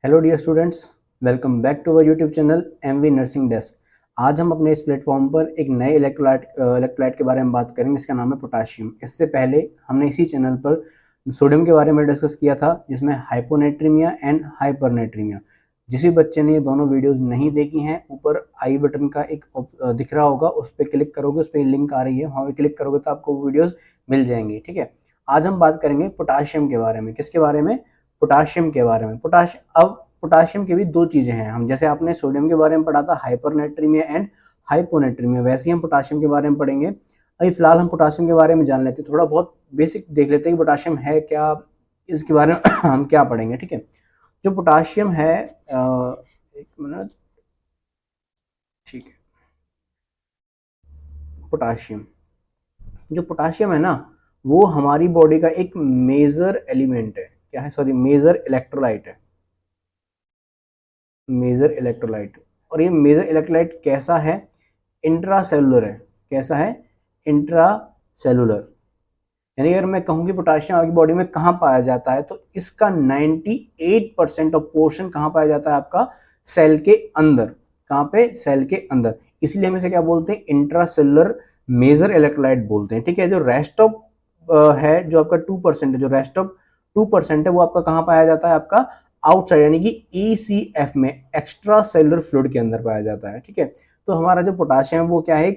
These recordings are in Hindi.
Hello dear students, welcome back to our YouTube channel MV nursing desk. आज हम अपने इस प्लेटफॉर्म पर एक नए इलेक्ट्रोलाइट के बारे में बात करेंगे, इसका नाम है पोटाशियम। इससे पहले हमने इसी चैनल पर सोडियम के बारे में डिस्कस किया था, जिसमें हाइपोनेट्रीमिया एंड हाइपरनेट्रीमिया। जिस भी बच्चे ने ये दोनों वीडियोस नहीं देखी हैं, ऊपर आई बटन का एक दिख रहा होगा, उस पर क्लिक करोगे, उस पर लिंक आ रही है, वहाँ पर क्लिक करोगे तो आपको वो वीडियोस मिल जाएंगी। ठीक है, आज हम बात करेंगे पोटाशियम के बारे में। किसके बारे में? पोटाशियम के बारे में। पोटाशियम की भी दो चीजें हैं। हम जैसे आपने सोडियम के बारे में पढ़ा था हाइपरनेट्रीमिया एंड हाइपोनेट्रीमिया, वैसे ही हम पोटाशियम के बारे में पढ़ेंगे। अभी फिलहाल हम पोटाशियम के बारे में जान लेते हैं, थोड़ा बहुत बेसिक देख लेते हैं कि पोटाशियम है क्या, इसके बारे में हम क्या पढ़ेंगे। ठीक है, जो पोटाशियम है, एक मिनट, ठीक है। पोटाशियम है ना, वो हमारी बॉडी का एक मेजर एलिमेंट है। क्या है? सॉरी, मेजर इलेक्ट्रोलाइट है। Major electrolyte. और ये मेजर इलेक्ट्रोलाइट कैसा है? इंट्रासेलुलर है। कैसा है? इंट्रासेलुलर। यानी अगर मैं कहूँ कि पोटाशियम आपकी बॉडी में कहाँ पाया जाता है, तो इसका 98% ऑफ पोर्शन कहाँ पाया जाता है? आपका सेल के अंदर। कहाँ पे? सेल के अंदर। इसलिए हम इसे क्या बोलते हैं? इंट्रासेलुलर मेजर इलेक्ट्रोलाइट बोलते हैं। ठीक है, जो रेस्ट ऑफ है, जो आपका 2% है, जो रेस्ट ऑफ 2% है, वो आपका कहाँ पाया जाता है? आपका आउटसाइड, यानी कि ECF में, एक्स्ट्रा सेलुलर फ्लूइड के अंदर पाया जाता है। ठीक है, तो हमारा जो पोटाशियम है वो क्या है?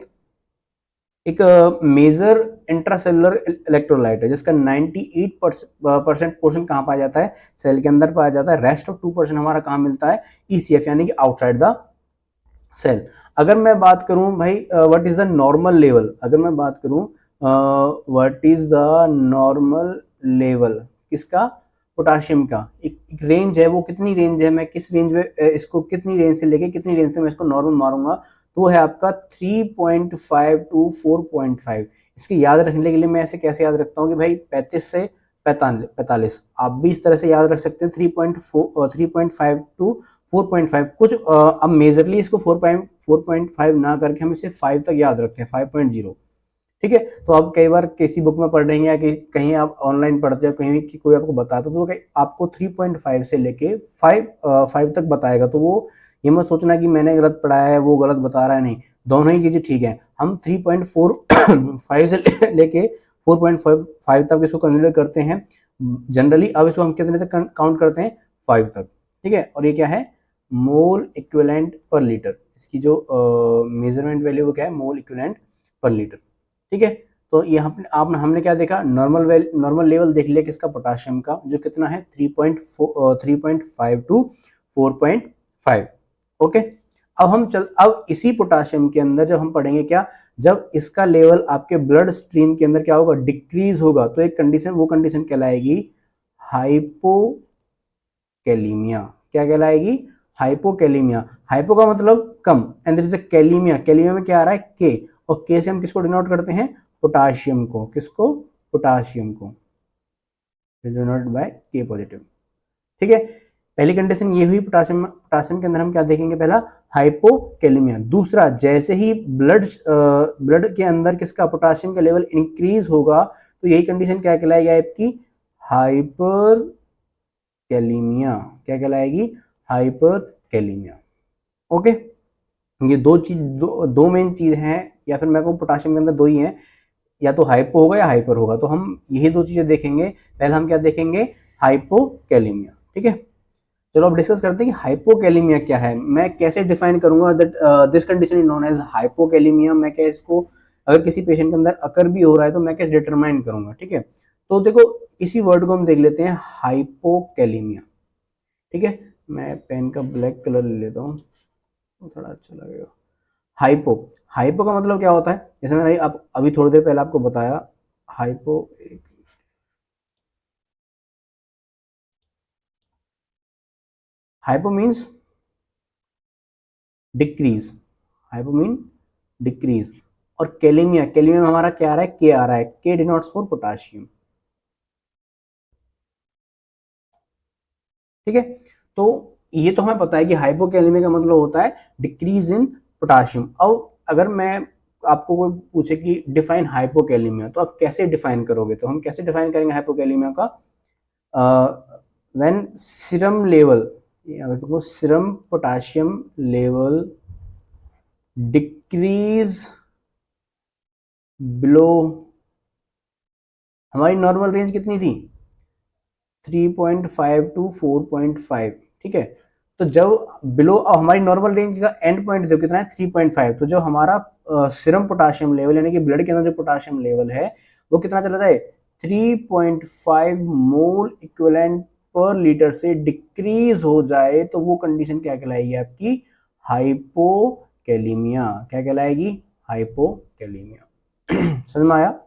एक मेजर इंट्रासेलुलर इलेक्ट्रोलाइट है, जिसका 98% पोर्शन कहाँ पाया जाता है? सेल के अंदर पाया जाता है। रेस्ट ऑफ 2% हमारा कहाँ मिलता है? ECF, यानी कि आउटसाइड द सेल। अगर मैं बात करूं भाई what is the normal level, अगर मैं बात करूं what is the normal level किसका? पोटाशियम का। एक रेंज है, वो कितनी रेंज है, मैं किस रेंज में इसको, कितनी रेंज से लेके कितनी रेंज पे मैं इसको नॉर्मल मारूंगा, तो वो है आपका 3.5 टू 4.5। इसके याद रखने के लिए मैं ऐसे कैसे याद रखता हूँ कि भाई 35 से 45, आप भी इस तरह से याद रख सकते हैं। 3.5 टू 4.5 कुछ अब मेजरली इसको 4.5 ना करके हम इसे 5 तक याद रखते हैं, 5.0। ठीक है, तो आप कई बार किसी बुक में पढ़ रहे हैं या कि कहीं आप ऑनलाइन पढ़ते हो, कहीं भी कोई आपको बताता तो आपको 3.5 से लेके 5 तक बताएगा। तो वो ये मत सोचना कि मैंने गलत पढ़ाया है, वो गलत बता रहा है, नहीं, दोनों ही चीजें ठीक है। हम 3.45 से लेके 4.5 तक इसको कंसिडर करते हैं जनरली। अब इसको हम कितने तक काउंट करते हैं? 5 तक। ठीक है, और ये क्या है? मोल इक्विवेलेंट पर लीटर। इसकी जो मेजरमेंट वैल्यू वो क्या है? मोल इक्विवेलेंट पर लीटर। ठीक है, तो यहाँ पे हमने क्या देखा? नॉर्मल लेवल देख लिया किसका? पोटाशियम का, जो कितना है? 3.5 टू 4.5। ओके, अब इसी पोटाशियम के अंदर जब हम पढ़ेंगे क्या, जब इसका लेवल आपके ब्लड स्ट्रीम के अंदर क्या होगा? डिक्रीज होगा, तो एक कंडीशन, वो कंडीशन कहलाएगी हाइपोकैलीमिया। क्या कहलाएगी? हाइपोकैलीमिया। हाइपो का मतलब कम, and there is a kalaemia. Kalaemia में क्या आ रहा है? के, और के से हम किसको डिनोट करते हैं? पोटाशियम को। किसको? पोटाशियम को, डिनोटेड बाय के पॉजिटिव। ठीक है, पहली कंडीशन ये हुई। पोटाशियम के अंदर हम क्या देखेंगे? पहला हाइपोकैलीमिया। दूसरा, जैसे ही ब्लड के अंदर किसका? पोटाशियम का लेवल इंक्रीज होगा, तो यही कंडीशन क्या कहलाएगी आपकी? Hyper kalaemia. क्या कहलाएगी? Hyper kalaemia. ओके, ये दो मेन चीज हैं, या फिर मैं कहूँ पोटाशियम के अंदर दो ही हैं, या तो हाइपो होगा या हाइपर होगा। तो हम यही दो चीजें देखेंगे। पहले हम क्या देखेंगे? हाइपोकैलीमिया। ठीक है, चलो अब डिस्कस करते हैं कि हाइपोकैलीमिया क्या है। मैं कैसे डिफाइन करूंगा that this condition is known as hypokalaemia. मैं क्या इसको, अगर किसी पेशेंट के अंदर अकर भी हो रहा है, तो मैं कैसे डिटरमाइन करूंगा? ठीक है, तो देखो, इसी वर्ड को हम देख लेते हैं, हाइपोकैलीमिया। ठीक है, मैं पेन का ब्लैक कलर ले लेता हूँ, तो थोड़ा अच्छा लगेगा। हाइपो, हाइपो का मतलब क्या होता है? जैसे मैंने आप अभी थोड़ी देर पहले आपको बताया, hypo, hypo means decrease. Hypo mean decrease. और कैलीमिया, कैलीमिया में हमारा क्या आ रहा है? के आ रहा है। के डिनोट्स फॉर पोटाशियम। ठीक है, तो ये तो हमें पता है कि हाइपोकैलेमिया का मतलब होता है डिक्रीज इन पोटाशियम। अब अगर मैं आपको कोई पूछे कि डिफाइन हाइपोकैलेमिया, तो आप कैसे डिफाइन करोगे? तो हम कैसे डिफाइन करेंगे हाइपोकैलेमिया का? व्हेन सीरम लेवल, यहाँ पे serum potassium level decrease below, हमारी नॉर्मल रेंज कितनी थी 3.5 टू 4.5, ठीक है। तो जब बिलो, अब हमारी नॉर्मल रेंज का एंड पॉइंट देखो कितना है 3.5, तो जब हमारा सीरम पोटाशियम लेवल यानी कि ब्लड के अंदर जो पोटाशियम लेवल है वो कितना चला जाए 3.5 मोल इक्विवेलेंट पर लीटर से डिक्रीज हो जाए तो वो कंडीशन क्या कहलाएगी आपकी हाइपोकैलीमिया। क्या कहलाएगी हाइपोकैलीमिया। समझ में आया,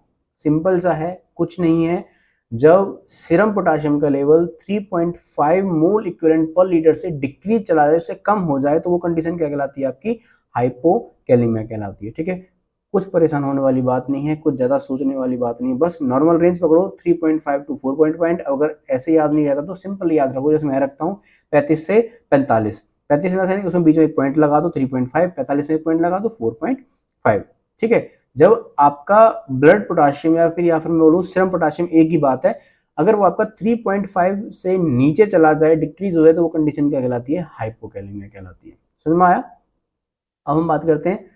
सिंपल सा है, कुछ नहीं है। जब सीरम पोटाशियम का लेवल 3.5 मोल इक्विवेलेंट पर लीटर से डिक्रीज चला जाए, उससे कम हो जाए, तो वो कंडीशन क्या कहलाती है आपकी हाइपोकैलीमिया कहलाती है, ठीक है। कुछ परेशान होने वाली बात नहीं है, कुछ ज्यादा सोचने वाली बात नहीं है, बस नॉर्मल रेंज पकड़ो 3.5 टू 4.5। अगर ऐसे याद नहीं रहता तो सिंपल याद रखो, जैसे मैं रखता हूँ 35 से 45, 35 में उसमें बीच में एक पॉइंट लगा दो 3.5, 45 में एक पॉइंट लगा दो 4.5, ठीक है। जब आपका ब्लड पोटाशियम या फिर मैं बोलूँ सीरम पोटाशियम एक ही बात है, अगर वो आपका 3.5 से नीचे चला जाए, डिक्रीज हो जाए, तो वो कंडीशन क्या कहलाती है हाइपोकैलीमिया कहलाती है। समझ में आया। अब हम बात करते हैं,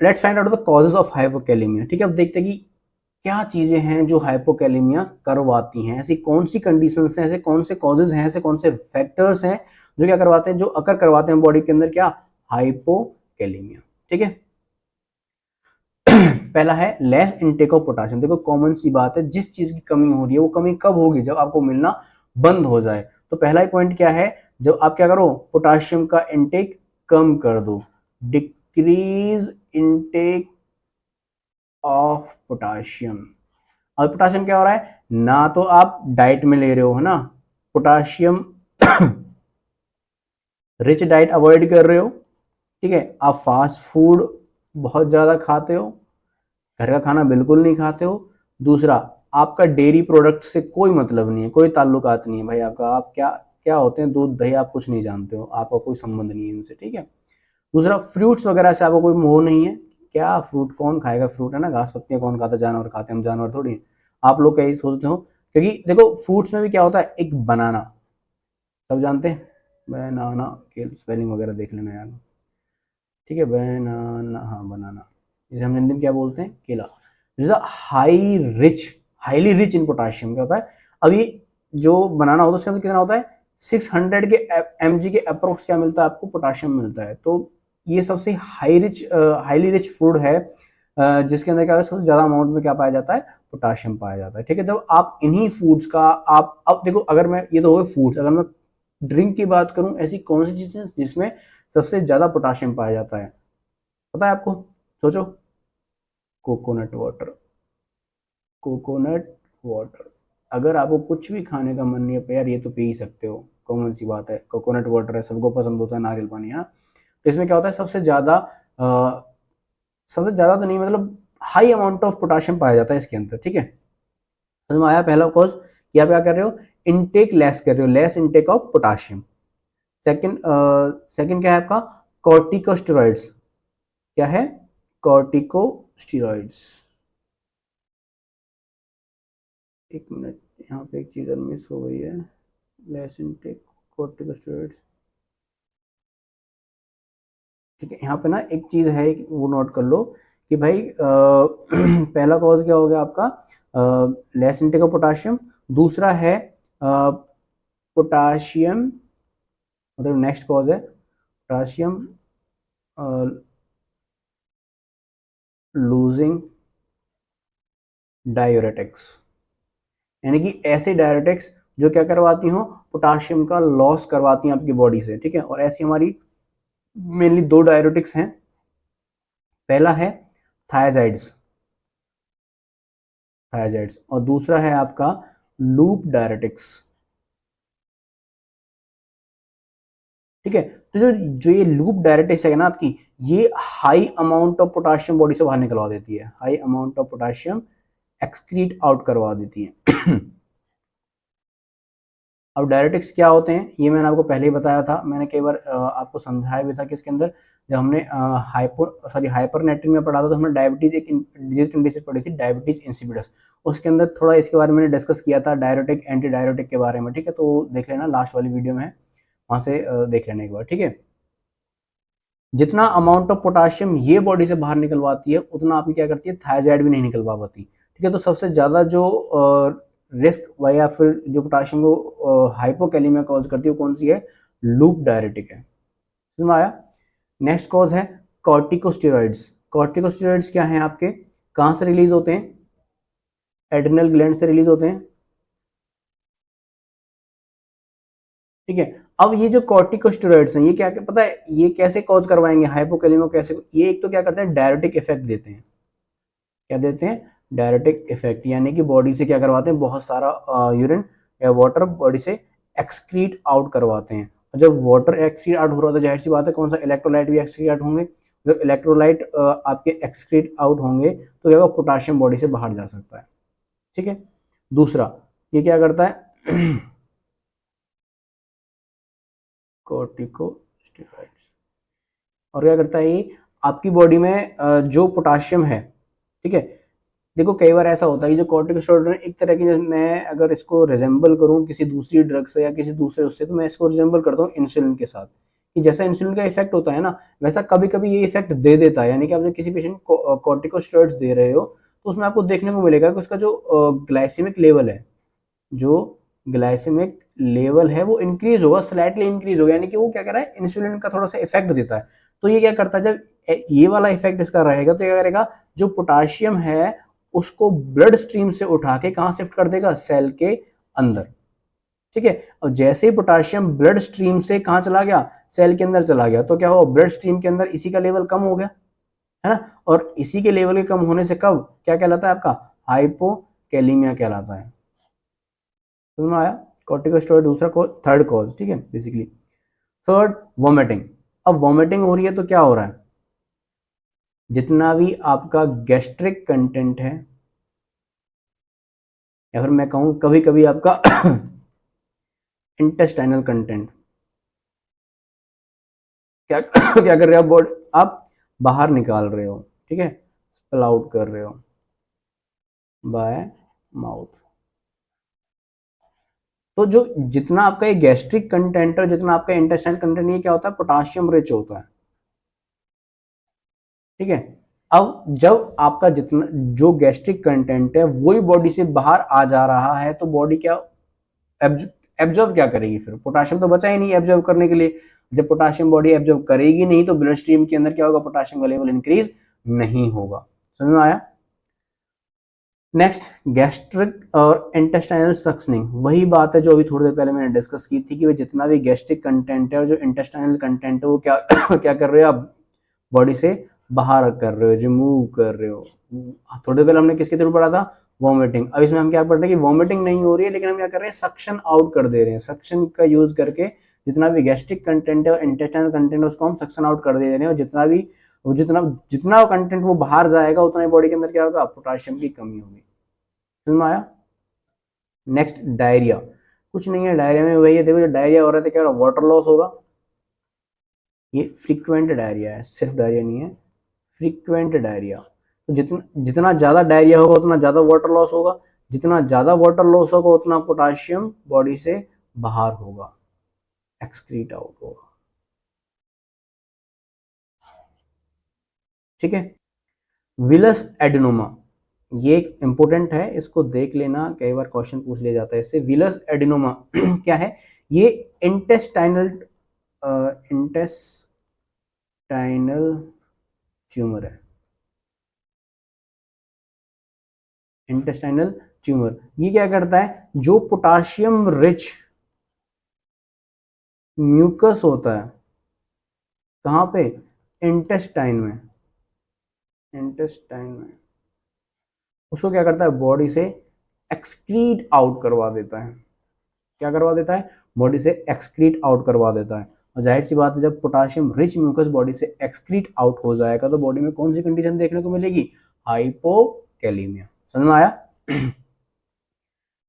let's find out the causes of hypokalaemia, ठीक है। अब देखते हैं कि क्या चीजें हैं जो हाइपोकैलीमिया करवाती हैं, ऐसी कौन सी कंडीशंस हैं, ऐसे कौन से कॉजेज हैं, ऐसे कौन से फैक्टर्स हैं जो क्या करवाते हैं, जो अकर करवाते हैं बॉडी के अंदर क्या हाइपोकैलीमिया, ठीक है। पहला है लेस इनटेक ऑफ पोटाशियम। देखो कॉमन सी बात है, जिस चीज की कमी हो रही है वो कमी कब होगी जब आपको मिलना बंद हो जाए। तो पहला ही पॉइंट क्या है, जब आप क्या करो पोटाशियम का इनटेक कम कर दो, डिक्रीज इनटेक ऑफ पोटाशियम। और पोटाशियम क्या हो रहा है, ना तो आप डाइट में ले रहे हो है ना, पोटाशियम रिच डाइट अवॉइड कर रहे हो, ठीक है। आप फास्ट फूड बहुत ज्यादा खाते हो, घर का खाना बिल्कुल नहीं खाते हो। दूसरा, आपका डेयरी प्रोडक्ट से कोई मतलब नहीं है, कोई ताल्लुकात नहीं है भाई आपका, आप क्या क्या होते हैं दूध दही आप कुछ नहीं जानते हो, आपका कोई संबंध नहीं है इनसे, ठीक है। दूसरा, फ्रूट्स वगैरह से आपको कोई मोह नहीं है, क्या फ्रूट कौन खाएगा, फ्रूट है ना घास पत्तियां कौन खाता, जानवर खाते हैं, हम जानवर थोड़ी हैं। आप लोग क्या ही सोचते हो, क्योंकि देखो फ्रूट्स में भी क्या होता है, एक बनाना, सब जानते हैं, बनाना के स्पेलिंग वगैरह देख लेना यार, ठीक है, बनाना, हाँ बनाना, इसे हम हिंदी में क्या बोलते हैं केला। This highly rich in potassium. क्या होता है, अब ये जो बनाना होता है उसके अंदर कितना होता है 600 के mg के अप्रोक्स क्या मिलता है आपको पोटाशियम मिलता है। तो ये सबसे हाईली रिच फूड है जिसके अंदर क्या है सबसे ज्यादा अमाउंट में क्या पाया जाता है पोटाशियम पाया जाता है, ठीक है। जब आप इन्हीं फूड्स का आप अब देखो, अगर मैं ये तो हो गए फूड्स, अगर मैं ड्रिंक की बात करूं, ऐसी कौन सी चीज है जिसमें सबसे ज्यादा पोटाशियम पाया जाता है, पता है आपको, सोचो। Coconut water, coconut water. अगर आपको कुछ भी खाने का मन नहीं है यार, ये तो पी ही सकते हो, कॉमन सी बात है, कोकोनट वाटर है, सबको पसंद होता है नारियल पानी, हाँ। तो इसमें क्या होता है सबसे ज्यादा तो नहीं, मतलब हाई अमाउंट ऑफ पोटाशियम पाया जाता है इसके अंदर, ठीक है। समझ में आया पहला कॉज कि आप क्या कर रहे हो, इनटेक लेस कर रहे हो, less intake of potassium. Second क्या है आपका कॉर्टिकोस्टेरॉइड्स। क्या है कॉर्टिकोस्टेरॉइड्स, एक मिनट, यहाँ पे एक चीज और मिस हो गई है, लेस इनटेक कॉर्टिकोस्टेरॉइड्स, ठीक है। यहाँ पे ना एक चीज है वो नोट कर लो कि भाई पहला कॉज क्या हो गया आपका लेस इनटेक ऑफ पोटाशियम, दूसरा है पोटाशियम, मतलब नेक्स्ट कॉज है पोटाशियम लूजिंग डायूरेटिक्स, यानी कि ऐसे डायूरेटिक्स जो क्या करवाती हो पोटाशियम का लॉस करवाती हैं आपकी बॉडी से, ठीक है। और ऐसी हमारी मेनली दो डायूरेटिक्स हैं, पहला है थायाजाइड्स, और दूसरा है आपका लूप डायरेटिक्स, ठीक है। तो जो जो ये लूप डायरेटिक्स है ना आपकी, ये high amount of potassium body से बाहर निकलवा देती है, high amount of potassium excrete out करवा देती है। अब डायरेटिक्स क्या होते हैं ये मैंने आपको पहले ही बताया था, मैंने कई बार आपको समझाया भी था कि इसके अंदर जब हमने हाइपरनेट्रिन में पढ़ा था तो हमने डायबिटीज एक डिजीज कंडीशन पढ़ी थी, डायबिटीज इंसिपिडस, उसके अंदर थोड़ा इसके बारे में डिस्कस किया था, डायरेटिक एंटी डायरेटिक के बारे में, ठीक है। तो देख लेना लास्ट वाली वीडियो में है। वहां से देख लेने एक बार, ठीक है। जितना अमाउंट ऑफ पोटाशियम ये बॉडी से बाहर निकलवाती है उतना आपकी क्या करती है, थायराइड भी नहीं निकलवा पाती, ठीक है। तो सबसे ज्यादा जो रिस्क या फिर जो पोटाशियम को हाइपोकैलेमिया कॉज करती है वो कौन सी है, लूप डायरेटिक है, समझ में आया। नेक्स्ट कॉज है कॉर्टिकोस्टेरॉइड्स। कॉर्टिकोस्टेरॉइड्स क्या है आपके, कहां से रिलीज होते हैं, एड्रिनल ग्लैंड से रिलीज होते हैं, ठीक है। अब ये जो कॉर्टिकोस्टेरॉइड्स हैं ये क्या पता है ये कैसे कॉज करवाएंगे हाइपोकैलेमिया, कैसे, ये एक तो क्या करते हैं डायरेटिक इफेक्ट देते हैं, क्या देते हैं, डायरेटिक इफेक्ट, यानी कि बॉडी से क्या करवाते हैं, बहुत सारा यूरिन या वाटर बॉडी से एक्सक्रीट आउट करवाते हैं। और जब वाटर एक्सक्रीट आउट हो रहा है तो जाहिर सी बात है कौन सा इलेक्ट्रोलाइट भी एक्सक्रीट आउट होंगे। जब इलेक्ट्रोलाइट आपके एक्सक्रीट आउट होंगे तो क्या होगा, पोटाशियम बॉडी से बाहर जा सकता है, ठीक है। दूसरा ये क्या करता है कॉर्टिकोस्टेरॉइड्स, और क्या करता है ये आपकी बॉडी में जो पोटाशियम है, ठीक है। देखो कई बार ऐसा होता है कि जो कॉर्टिकोस्टेरॉइड एक तरह की, मैं अगर इसको रिजेंबल करूं किसी दूसरी ड्रग से या किसी दूसरे उससे, तो मैं इसको रिजेंबल करता हूँ इंसुलिन के साथ, कि जैसा इंसुलिन का इफेक्ट होता है ना वैसा कभी कभी ये इफेक्ट दे देता है। यानी कि आप जब किसी पेशेंट को कॉर्टिकोस्टेरॉइड्स दे रहे हो तो उसमें आपको देखने को मिलेगा कि उसका जो ग्लाइसेमिक लेवल है, जो ग्लाइसेमिक लेवल है वो इंक्रीज होगा, स्लाइटली इंक्रीज होगा, यानी कि वो क्या कर रहा है, इंसुलिन का थोड़ा सा इफेक्ट देता है। तो ये क्या करता है, जब ये वाला इफेक्ट इसका रहेगा तो ये क्या करेगा, जो पोटाशियम है उसको ब्लड स्ट्रीम से उठा के कहां शिफ्ट कर देगा, सेल के अंदर, ठीक है। और जैसे ही पोटाशियम ब्लड स्ट्रीम से कहां चला गया, सेल के अंदर चला गया, तो क्या हुआ, ब्लड स्ट्रीम के अंदर इसी का लेवल कम हो गया, है ना। और इसी के लेवल के कम होने से कब क्या कहलाता है आपका, हाइपोकैलेमिया कहलाता है, समझ में आया। कॉर्टिकोस्टेरॉइड दूसरा थर्ड कॉज, ठीक है बेसिकली। Third, vomiting. अब वॉमिटिंग हो रही है तो क्या हो रहा है, जितना भी आपका गैस्ट्रिक कंटेंट है, या फिर मैं कहूं कभी कभी आपका इंटेस्टाइनल कंटेंट, क्या क्या कर रहे हो, बॉडी आप बाहर निकाल रहे हो, ठीक है, स्पेल आउट कर रहे हो बाय माउथ। तो जो जितना आपका ये गैस्ट्रिक कंटेंट है, जितना आपका इंटेस्टाइनल कंटेंट, ये क्या होता है, पोटाशियम रिच होता है, ठीक है। अब जब आपका जितना जो गैस्ट्रिक कंटेंट है वही बॉडी से बाहर आ जा रहा है तो बॉडी क्या एब्जॉर्ब क्या करेगी, फिर पोटाशियम तो बचा ही नहीं एब्जॉर्ब करने के लिए। जब पोटाशियम बॉडी एब्जॉर्ब करेगी नहीं तो ब्लड स्ट्रीम के अंदर क्या होगा, पोटाशियम का लेवल इंक्रीज नहीं होगा, समझ में आया। नेक्स्ट, गैस्ट्रिक और इंटेस्टाइनल सक्सनिंग, वही बात है जो अभी थोड़ी देर पहले मैंने डिस्कस की थी कि जितना भी गैस्ट्रिक कंटेंट है और जो इंटेस्टाइनल कंटेंट है वो क्या क्या कर रहे हो आप, बॉडी से बाहर कर रहे हो, रिमूव कर रहे हो। थोड़ी देर पहले हमने किसके थ्रू पढ़ा था, वॉमिटिंग। अब इसमें हम क्या पढ़ रहे हैं कि वॉमिटिंग नहीं हो रही है, लेकिन हम क्या कर रहे हैं, सक्शन आउट कर दे रहे हैं। सक्शन का यूज करके जितना भी गैस्ट्रिक कंटेंट है और इंटेस्टाइनल कंटेंट है उसको हम सक्शन आउट कर दे रहे हैं, और जितना जितना कंटेंट वो बाहर जाएगा उतना ही बॉडी के अंदर क्या होगा, पोटाशियम की कमी होगी, समझ में आया। Next, diarrhoea. कुछ नहीं है डायरिया में, वही है, देखो जो डायरिया हो रहा था क्या हो रहा, वाटर लॉस होगा, ये फ्रीक्वेंट डायरिया है, सिर्फ डायरिया नहीं है, फ्रीक्वेंट डायरिया। तो जितना जितना ज्यादा डायरिया होगा उतना ज्यादा वाटर लॉस होगा, जितना ज्यादा वाटर लॉस होगा उतना पोटाशियम बॉडी से बाहर होगा, एक्सक्रीट आउट होगा, ठीक है। विलस एडेनोमा, ये एक इंपॉर्टेंट है, इसको देख लेना, कई बार क्वेश्चन पूछ लिया जाता है इससे। विलस एडेनोमा क्या है, ये इंटेस्टाइनल इंटेस्टाइनल ट्यूमर है, इंटेस्टाइनल ट्यूमर। ये क्या करता है, जो पोटाशियम रिच म्यूकस होता है, कहाँ पे, इंटेस्टाइन में, इंटेस्टाइन में, उसको क्या करता है, बॉडी से एक्सक्रीट आउट करवा देता है, क्या करवा देता है, बॉडी से एक्सक्रीट आउट करवा देता है। और जाहिर सी बात है जब पोटाशियम रिच म्यूकस बॉडी से एक्सक्रीट आउट हो जाएगा तो बॉडी में कौन सी कंडीशन देखने को मिलेगी, हाइपोकैलेमिया, समझ में आया।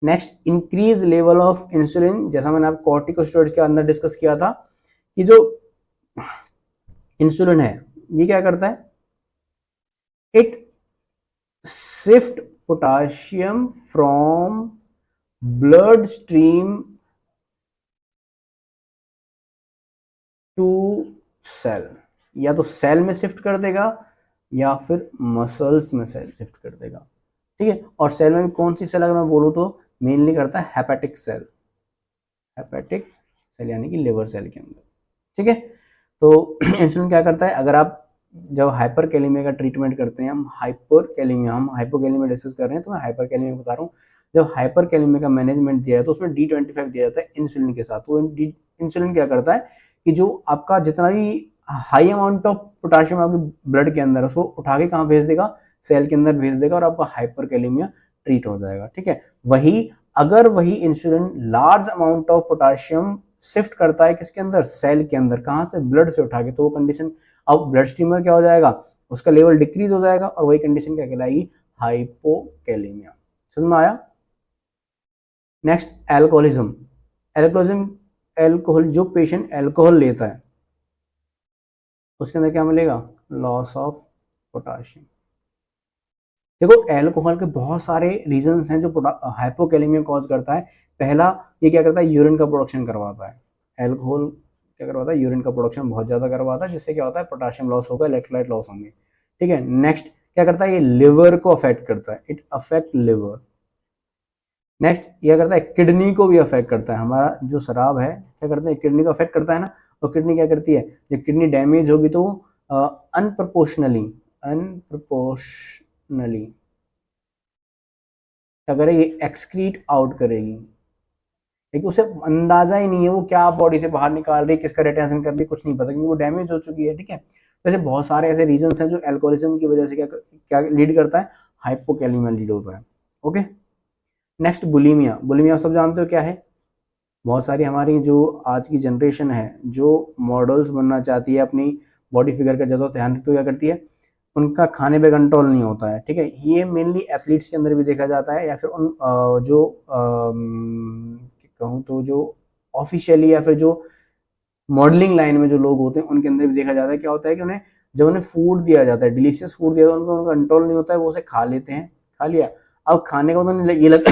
Next, increase level of insulin, जैसा मैंने आप कॉर्टिकोस्टेरॉइड्स के अंदर डिस्कस किया था कि जो इंसुलिन है ये क्या करता है, it shift potassium from blood stream to cell, या तो सेल में शिफ्ट कर देगा या फिर मसल्स में सेल शिफ्ट कर देगा, ठीक है। और सेल में भी कौन सी सेल अगर मैं बोलूँ तो मेनली करता है हेपेटिक सेल, हेपेटिक सेल यानी कि लिवर सेल के अंदर, ठीक है। तो इंसुलिन क्या करता है, अगर आप जब हाइपर कैलेमिया का ट्रीटमेंट करते हैं, हम हाइपोकैलेमिया डिस्कस कर रहे हैं तो मैं हाइपर कैलेमिया बता रहा हूँ। जब हाइपर कैलेमिया का मैनेजमेंट दिया है तो उसमें D25 दिया जाता है इंसुलिन के साथ। तो इंसुलिन क्या करता है कि जो आपका जितना भी हाई अमाउंट ऑफ पोटाशियम आपके ब्लड के अंदर है उसको उठा के कहाँ भेज देगा, सेल के अंदर भेज देगा और आपका हाइपर कैलेमिया ट्रीट हो जाएगा, ठीक है। अगर वही insulin large amount of potassium shift करता है किसके अंदर, सेल के अंदर, कहाँ से, ब्लड से उठा के, तो वो कंडीशन, अब ब्लड स्ट्रीमर क्या हो जाएगा, उसका लेवल डिक्रीज हो जाएगा और वही कंडीशन क्या कहलाएगी, हाइपोकैलेमिया। समझ में आया। Next alcoholism. एल्कोहल, जो पेशेंट एल्कोहल लेता है उसके अंदर क्या मिलेगा, लॉस ऑफ पोटाशियम। देखो एल्कोहल के बहुत सारे रीजंस हैं जो हाइपोकैलेमिया कॉज करता है। पहला, ये क्या करता है, यूरिन का प्रोडक्शन करवाता है। एल्कोहल क्या करवाता है, यूरिन का प्रोडक्शन बहुत ज्यादा करवाता है, जिससे क्या होता है, पोटाशियम लॉस होगा, इलेक्ट्रोलाइट लॉस होंगे, ठीक है। नेक्स्ट क्या करता है, ये लिवर को अफेक्ट करता है, इट अफेक्ट लिवर। नेक्स्ट ये करता है, किडनी को भी अफेक्ट करता है। हमारा जो शराब है क्या करते हैं, किडनी को अफेक्ट करता है ना। और किडनी क्या करती है, जब किडनी डैमेज होगी तो अनप्रोपोर्शनली क्या करेगी, एक्सक्रीट आउट करेगी, लेकिन उसे अंदाजा ही नहीं है वो क्या बॉडी से बाहर निकाल रही है, किसका रिटेंशन कर रही है, कुछ नहीं पता, क्योंकि वो डैमेज हो चुकी है, ठीक है। वैसे बहुत सारे ऐसे रीजंस हैं जो एल्कोहलिज्म की वजह से क्या लीड करता है, हाइपोकैलेमिया लीड होता है, ओके। Next bulimia. बुलीमिया आप सब जानते हो क्या है। बहुत सारी हमारी जो आज की जनरेशन है जो मॉडल्स बनना चाहती है, अपनी बॉडी फिगर का ज़्यादा ध्यान रखते हुए क्या करती है, उनका खाने पे कंट्रोल नहीं होता है, ठीक है। ये मेनली एथलीट्स के अंदर भी देखा जाता है, या फिर उन जो कहूँ तो जो ऑफिशियली या फिर जो मॉडलिंग लाइन में जो लोग होते हैं उनके अंदर भी देखा जाता है। क्या होता है कि जब उन्हें फूड दिया जाता है, डिलीशियस फूड दिया जाता है, उनका कंट्रोल नहीं होता है, वो उसे खा लेते हैं, खा लिया। अब खाने का मतलब ये लगता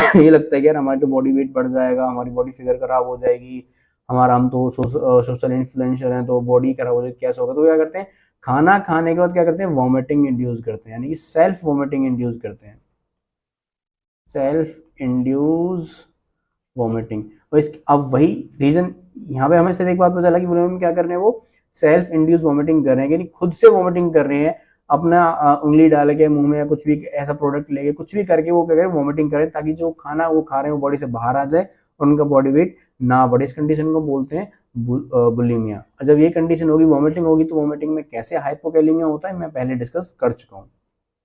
है कि यार हमारे बॉडी वेट बढ़ जाएगा, हमारी बॉडी फिगर खराब हो जाएगी, हम तो सोशल इन्फ्लुएंसर हैं तो बॉडी खराब हो जाएगी, कैसा होगा। तो क्या करते हैं, खाना खाने के बाद क्या करते हैं, वॉमिटिंग इंड्यूस करते हैं, यानी कि सेल्फ वॉमिटिंग इंड्यूस करते हैं, सेल्फ इंड्यूस वॉमिटिंग। और अब वही रीजन यहाँ पे हमें सिर्फ एक बात पता चला कि बुलीमिया में क्या कर रहे हैं, वो सेल्फ इंड्यूस वॉमिटिंग कर रहे हैं, यानी खुद से वॉमिटिंग कर रहे हैं, अपना उंगली डाल के मुंह में या कुछ भी ऐसा प्रोडक्ट लेके कुछ भी करके वो क्या करें, वॉमिटिंग करें, ताकि जो खाना वो खा रहे हैं वो बॉडी से बाहर आ जाए और उनका बॉडी वेट ना बढ़े। इस कंडीशन को बोलते हैं बुलीमिया। और जब ये कंडीशन होगी, वॉमिटिंग होगी, तो वॉमिटिंग में कैसे हाइपोकैलेमिया होता है मैं पहले डिस्कस कर चुका हूँ,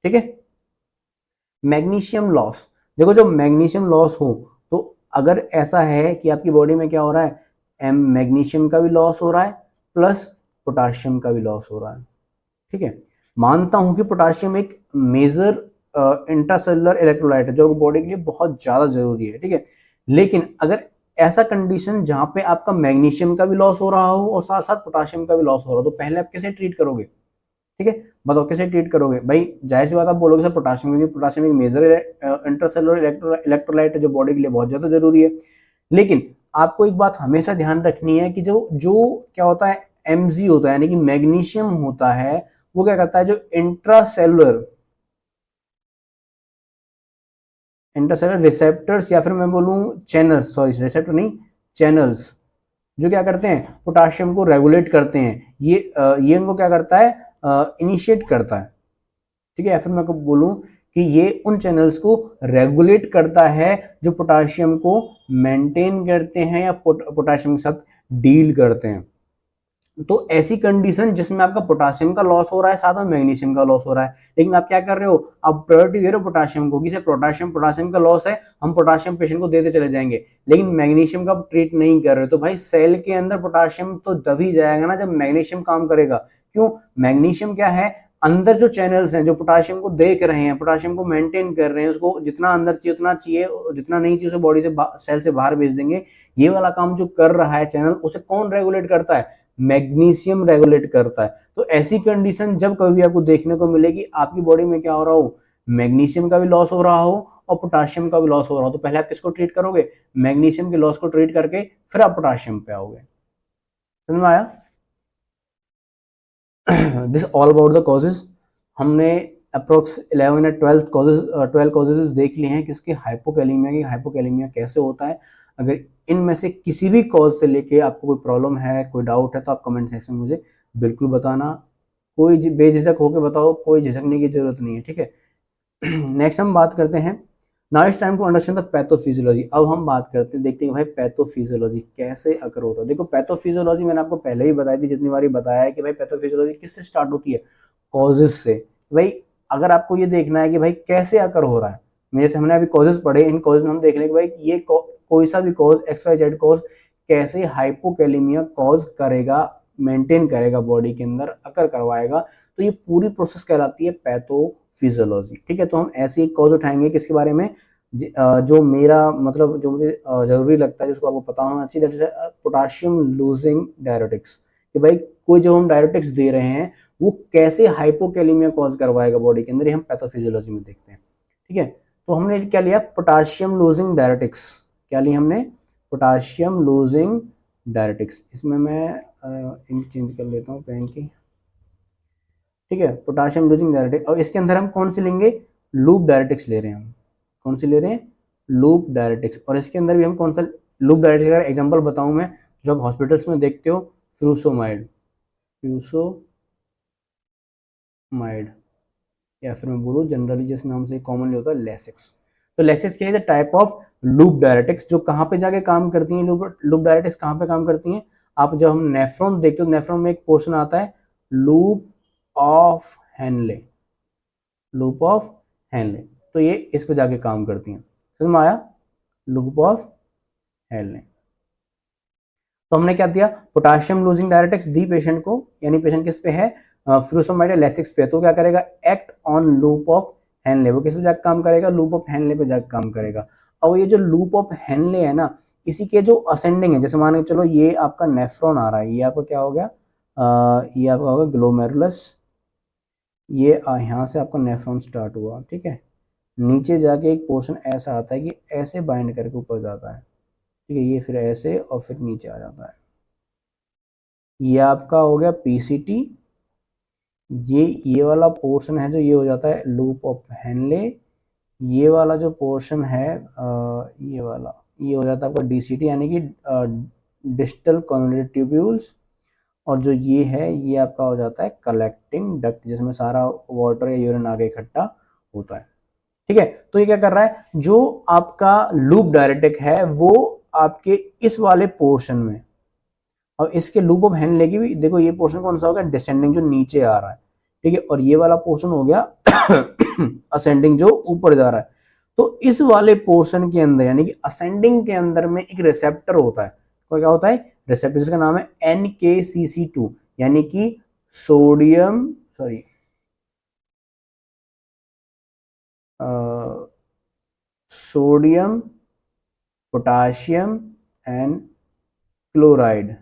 ठीक है। Magnesium loss. देखो जब मैग्नीशियम लॉस हो तो अगर ऐसा है कि आपकी बॉडी में क्या हो रहा है, मैग्नीशियम का भी लॉस हो रहा है प्लस पोटाशियम का भी लॉस हो रहा है, ठीक है। मानता हूं कि पोटाशियम एक मेजर इंट्रासेलुलर इलेक्ट्रोलाइट है जो बॉडी के लिए बहुत ज्यादा जरूरी है, ठीक है। लेकिन अगर ऐसा कंडीशन जहां पे आपका मैग्नीशियम का भी लॉस हो रहा हो और साथ साथ पोटाशियम का भी लॉस हो रहा हो, तो पहले आप कैसे ट्रीट करोगे, ठीक है। बताओ कैसे ट्रीट करोगे भाई। जाहिर सी बात आप बोलोगे सर पोटाशियम, क्योंकि पोटाशियम एक मेजर इंट्रासेलुलर इलेक्ट्रोलाइट है जो बॉडी के लिए बहुत ज्यादा जरूरी है। लेकिन आपको एक बात हमेशा ध्यान रखनी है कि जो जो क्या होता है, एमजी होता है, यानी कि मैग्नीशियम होता है, वो क्या करता है, जो इंट्रासेलुलर रिसेप्टर्स या फिर मैं बोलूं चैनल्स, सॉरी रिसेप्टर नहीं, चैनल्स, जो क्या करते हैं, पोटाशियम को रेगुलेट करते हैं, ये इनको क्या करता है, इनिशिएट करता है, ठीक है। या फिर मैं बोलूं कि ये उन चैनल्स को रेगुलेट करता है जो पोटाशियम को मेंटेन करते हैं या पोटाशियम के साथ डील करते हैं। तो ऐसी कंडीशन जिसमें आपका पोटाशियम का लॉस हो रहा है, साथ में मैग्नीशियम का लॉस हो रहा है, लेकिन आप क्या कर रहे हो, आप प्रायोरिटी दे रहे हो पोटाशियम को, कि पोटाशियम का लॉस है, हम पोटाशियम पेशेंट को देते चले जाएंगे, लेकिन मैग्नीशियम का ट्रीट नहीं कर रहे। तो भाई सेल के अंदर पोटाशियम तो तभी जाएगा ना जब मैग्नीशियम काम करेगा। क्यों, मैग्नीशियम क्या है, अंदर जो चैनल्स हैं जो पोटाशियम को देख रहे हैं, पोटाशियम को मेंटेन कर रहे हैं, उसको जितना अंदर चाहिए उतना चाहिए, जितना नहीं चाहिए उसे बॉडी से सेल से बाहर भेज देंगे। ये वाला काम जो कर रहा है चैनल, उसे कौन रेगुलेट करता है, मैग्नीशियम रेगुलेट करता है। तो ऐसी कंडीशन जब कभी आपको देखने को मिलेगी, आपकी बॉडी में क्या हो रहा हो, मैग्नीशियम का भी लॉस हो रहा हो और पोटाशियम का भी लॉस हो रहा हो, तो पहले आप किसको ट्रीट करोगे, मैग्नीशियम के लॉस को ट्रीट करके फिर आप पोटाशियम पे आओगे। समझ में आया। This all about the causes. हमने अप्रोक्स 11 या 12 कॉजेज देख लिए हैं किसके, हाइपोकैलेमिया की। हाइपोकैलेमिया कैसे होता है, अगर इनमें से किसी भी कॉज से लेके आपको कोई प्रॉब्लम है, कोई डाउट है, तो आप कमेंट सेक्शन में मुझे बिल्कुल बताना। कोई बेझिझक होकर बताओ, कोई झिझकने की जरूरत नहीं है, ठीक है। नेक्स्ट हम बात करते हैं, now it's time to understand the pathophysiology. अब हम बात करते हैं, देखते हैं भाई पैथोफिजियोलॉजी कैसे अकर होता है। देखो पैथोफिजियोलॉजी मैंने आपको पहले ही बताई थी, जितनी बार बताया है कि भाई पैथोफिजियोलॉजी किससे स्टार्ट होती है, कॉजेस से। भाई अगर आपको ये देखना है कि भाई कैसे अकर हो रहा है, मेरे से हमने अभी कॉजेस पढ़े, इन कॉजेस में हम देख लें कि भाई ये कोई सा भी कॉज XYZ कॉज कैसे हाइपोकैलेमिया कॉज करेगा, मेंटेन करेगा बॉडी के अंदर, अकर करवाएगा, तो ये पूरी प्रोसेस कहलाती है पैथोफिजियोलॉजी, ठीक है। तो हम ऐसी एक कॉज उठाएंगे किसके बारे में, जो मेरा मतलब जो मुझे जरूरी लगता है, जिसको आपको पता होना चाहिए, that is potassium losing diuretics. कि भाई कोई जो हम डायरेटिक्स दे रहे हैं वो कैसे हाइपोकैलेमिया कॉज करवाएगा बॉडी के अंदर, ये हम पैथोफिजियोलॉजी में देखते हैं, ठीक है। तो हमने क्या लिया, पोटाशियम लूजिंग डायरेटिक्स। क्या लिया हमने, पोटाशियम लूजिंग डायरेटिक्स। इसमें मैं इंक चेंज कर लेता हूँ पेन की, ठीक है। पोटाशियम लूजिंग डायरेटिक्स, और इसके अंदर हम कौन सी लेंगे, लूप डायरेटिक्स ले रहे हैं हम। कौन सी ले रहे हैं, लूप डायरेटिक्स। और इसके अंदर भी हम कौन सा लूप डायरेटिक्स का एग्जांपल बताऊं मैं, जो आप हॉस्पिटल्स में देखते हो, फ्यूसोमाइड, फ्यूसोमाइड, या फिर मैं बोलूँ जनरली जिस नाम से कॉमनली होता है, लेसिक्स। तो लेसिक्स क्या है, टाइप ऑफ लूप डायरेटिक्स, जो कहाँ पे जाके काम करती हैं, लूप डायरेटिक्स कहाँ पे काम करती हैं। आप जब हम नेफ्रॉन देखते हो, नेफ्रॉन में एक पोर्शन आता है loop of Henle, loop of Henle, तो ये इस पे जाके काम करती हैं। समझ में आया, लूप ऑफ हेनले। तो हमने क्या दिया, पोटाशियम लूजिंग डायरेटिक्स दी पेशेंट को, यानी पेशेंट किस पे है, फ्यूसोमाइड या लेसिक्स पे, तो क्या करेगा, act on loop of Henle. वो किस पे जाकर काम करेगा, लूप ऑफ हेनले पे जाकर काम करेगा। और ये जो लूप ऑफ हेनले है ना, इसी के जो असेंडिंग है, जैसे मान के चलो ये आपका नेफ्रॉन आ रहा है, ये आपका क्या हो गया, ये आपका होगा ग्लोमेरुलस, ये यहाँ से आपका नेफ्रॉन स्टार्ट हुआ, ठीक है। नीचे जाके एक पोर्शन ऐसा आता है कि ऐसे बाइंड करके ऊपर जाता है, ठीक है, ये फिर ऐसे और फिर नीचे आ जाता है। ये आपका हो गया पीसीटी, ये वाला पोर्शन है जो ये हो जाता है लूप ऑफ हेनले, ये वाला जो पोर्शन है ये वाला, ये हो जाता है आपका डीसीटी, यानी कि डिस्टल कॉन्वोल्यूटेड ट्यूब्यूल्स। और जो ये है ये आपका हो जाता है कलेक्टिंग डक्ट, जिसमें सारा वाटर या यूरिन आगे इकट्ठा होता है, ठीक है। तो ये क्या कर रहा है, जो आपका लूप डायरेटिक है वो आपके इस वाले पोर्शन में, और इसके लूप ऑफ हेनले की भी देखो, ये पोर्शन कौन सा हो गया, डिसेंडिंग, जो नीचे आ रहा है, ठीक है। और ये वाला पोर्शन हो गया असेंडिंग, जो ऊपर जा रहा है। तो इस वाले पोर्शन के अंदर, यानी कि असेंडिंग के अंदर में एक रिसेप्टर होता है। तो क्या होता है, रिसेप्टर, जिसका नाम है NKCC2, यानी कि sodium, sorry, sodium potassium and chloride,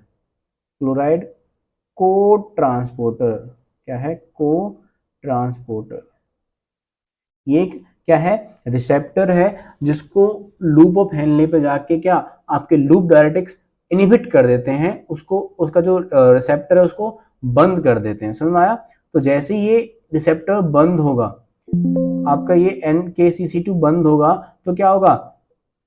chloride को ट्रांसपोर्टर। क्या है, को ट्रांसपोर्टर। ये क्या है, रिसेप्टर है, जिसको लूप ऑफ हेनले पे जाके क्या आपके लूप डायरेटिक्स इनहिबिट कर देते हैं, उसको, उसका जो रिसेप्टर है उसको बंद कर देते हैं। समझ में आया। तो जैसे ये रिसेप्टर बंद होगा, आपका ये NKCC2 बंद होगा, तो क्या होगा,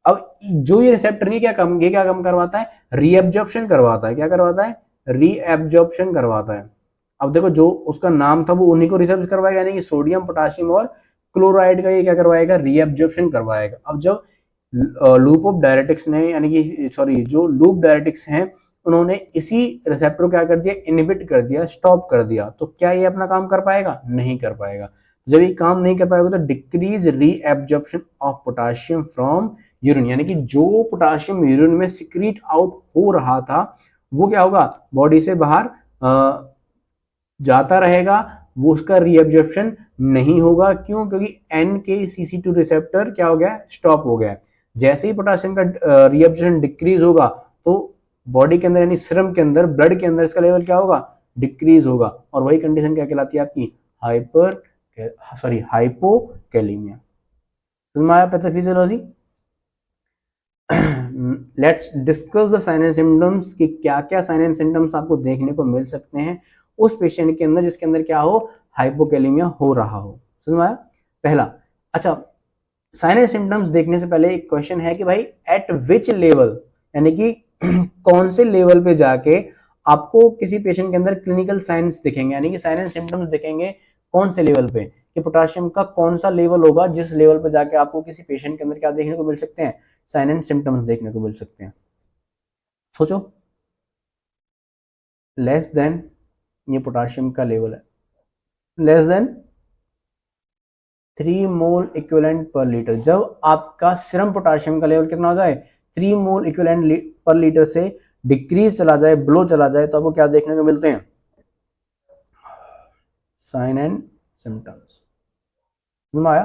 अब जो ये रिसेप्टर नहीं, ये क्या काम करवाता है, रीएब्जॉर्प्शन करवाता है। क्या करवाता है, रीएब्जॉर्प्शन करवाता है। अब देखो, जो उसका नाम था वो उन्हीं को रिसेप्ट करवाएगा, यानी कि सोडियम पोटाशियम और क्लोराइड का ये क्या करवाएगा, रीएब्जॉर्प्शन करवाएगा। अब जब लूप ऑफ डायरेटिक्स ने, यानी कि सॉरी, जो लूप डायरेटिक्स हैं, उन्होंने इसी रिसेप्टर को क्या कर दिया, इनहिबिट कर दिया, स्टॉप कर दिया, तो क्या ये अपना काम कर पाएगा, नहीं कर पाएगा। जब ये काम नहीं कर पाएगा तो decrease reabsorption of potassium from urine, यानी कि जो पोटाशियम यूरिन में सिक्रीट आउट हो रहा था वो क्या होगा, बॉडी से बाहर जाता रहेगा, वो उसका रीएब्जॉर्प्शन नहीं होगा। क्यों, क्योंकि NKCC2 रिसेप्टर क्या हो गया, स्टॉप हो गया। जैसे ही पोटाशियम का रीएब्जॉर्प्शन डिक्रीज होगा, तो बॉडी के अंदर, यानी सीरम के अंदर, ब्लड के अंदर इसका लेवल क्या होगा, डिक्रीज होगा। और वही कंडीशन क्या कहलाती है आपकी, हाइपोकैलेमिया। समझ में आया pathophysiology. Let's discuss the sign and symptoms, कि क्या क्या साइन एंड सिम्टम्स आपको देखने को मिल सकते हैं, उस पेशेंट के अंदर जिसके अंदर क्या हो, हाइपोकैलेमिया हो रहा हो। समझ में आया पहला। अच्छा, साइन एंड सिम्टम्स देखने से पहले एक क्वेश्चन है कि भाई एट विच लेवल, यानी कि कौन से लेवल पे जाके आपको किसी पेशेंट के अंदर क्लिनिकल साइंस दिखेंगे, यानी कि साइन एंड सिम्टम्स दिखेंगे कौन से लेवल पे, कि पोटाशियम का कौन सा लेवल होगा जिस लेवल पे जाके आपको किसी पेशेंट के अंदर क्या देखने को मिल सकते हैं, साइन एंड सिम्टम्स देखने को मिल सकते हैं। सोचो, लेस देन, ये पोटाशियम का लेवल है, लेस देन 3 मोल इक्विवेलेंट पर लीटर। जब आपका सीरम पोटाशियम का लेवल कितना हो जाए, 3 मोल इक्विवेलेंट पर लीटर से डिक्रीज चला जाए, बिलो चला जाए, तो आपको क्या देखने को मिलते हैं, साइन एंड सिम्टम्स। समझ आया?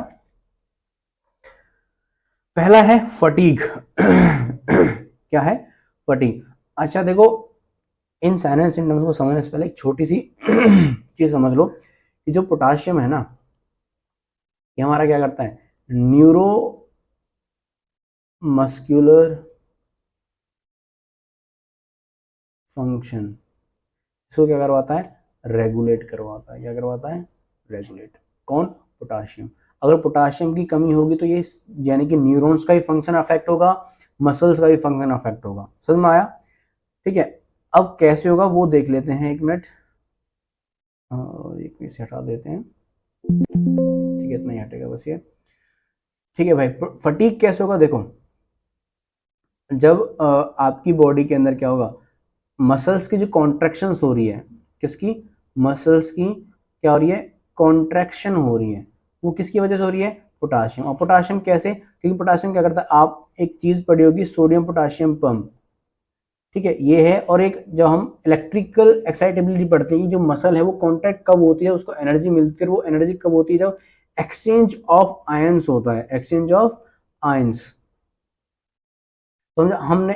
पहला है फटीग। क्या है, फटीग। अच्छा देखो, इन साइन एंड सिम्टम्स को समझने से पहले एक छोटी सी चीज समझ लो कि जो पोटाशियम है ना, ये हमारा क्या करता है, न्यूरो मस्कुलर फंक्शन, इसको क्या करवाता है, रेगुलेट करवाता है। क्या करवाता है, रेगुलेट। कौन, पोटाशियम। अगर पोटाशियम की कमी होगी तो ये यानी कि न्यूरॉन्स का भी फंक्शन अफेक्ट होगा, मसल्स का भी फंक्शन अफेक्ट होगा। समझ में आया? ठीक है, अब कैसे होगा वो देख लेते हैं। एक मिनट, एक मिनट से हटा देते हैं। ठीक है, इतना ही हटेगा बस ये। ठीक है भाई, फटीग कैसे होगा, देखो जब आपकी बॉडी के अंदर क्या होगा, मसल्स की जो कॉन्ट्रैक्शंस हो रही है, किसकी, मसल्स की क्या हो रही है, कॉन्ट्रैक्शन हो रही है, वो किसकी वजह से हो रही है, पोटाशियम। और पोटाशियम कैसे, क्योंकि पोटाशियम क्या करता है, आप एक चीज पढ़ी होगी, सोडियम पोटाशियम पंप। ठीक है, ये है। और एक जब हम इलेक्ट्रिकल एक्साइटेबिलिटी पढ़ते हैं, जो मसल है वो कॉन्ट्रैक्ट कब होती है, उसको एनर्जी मिलती है, वो एनर्जी कब होती है, जब एक्सचेंज ऑफ आयंस होता है, एक्सचेंज ऑफ आयंस। तो हमने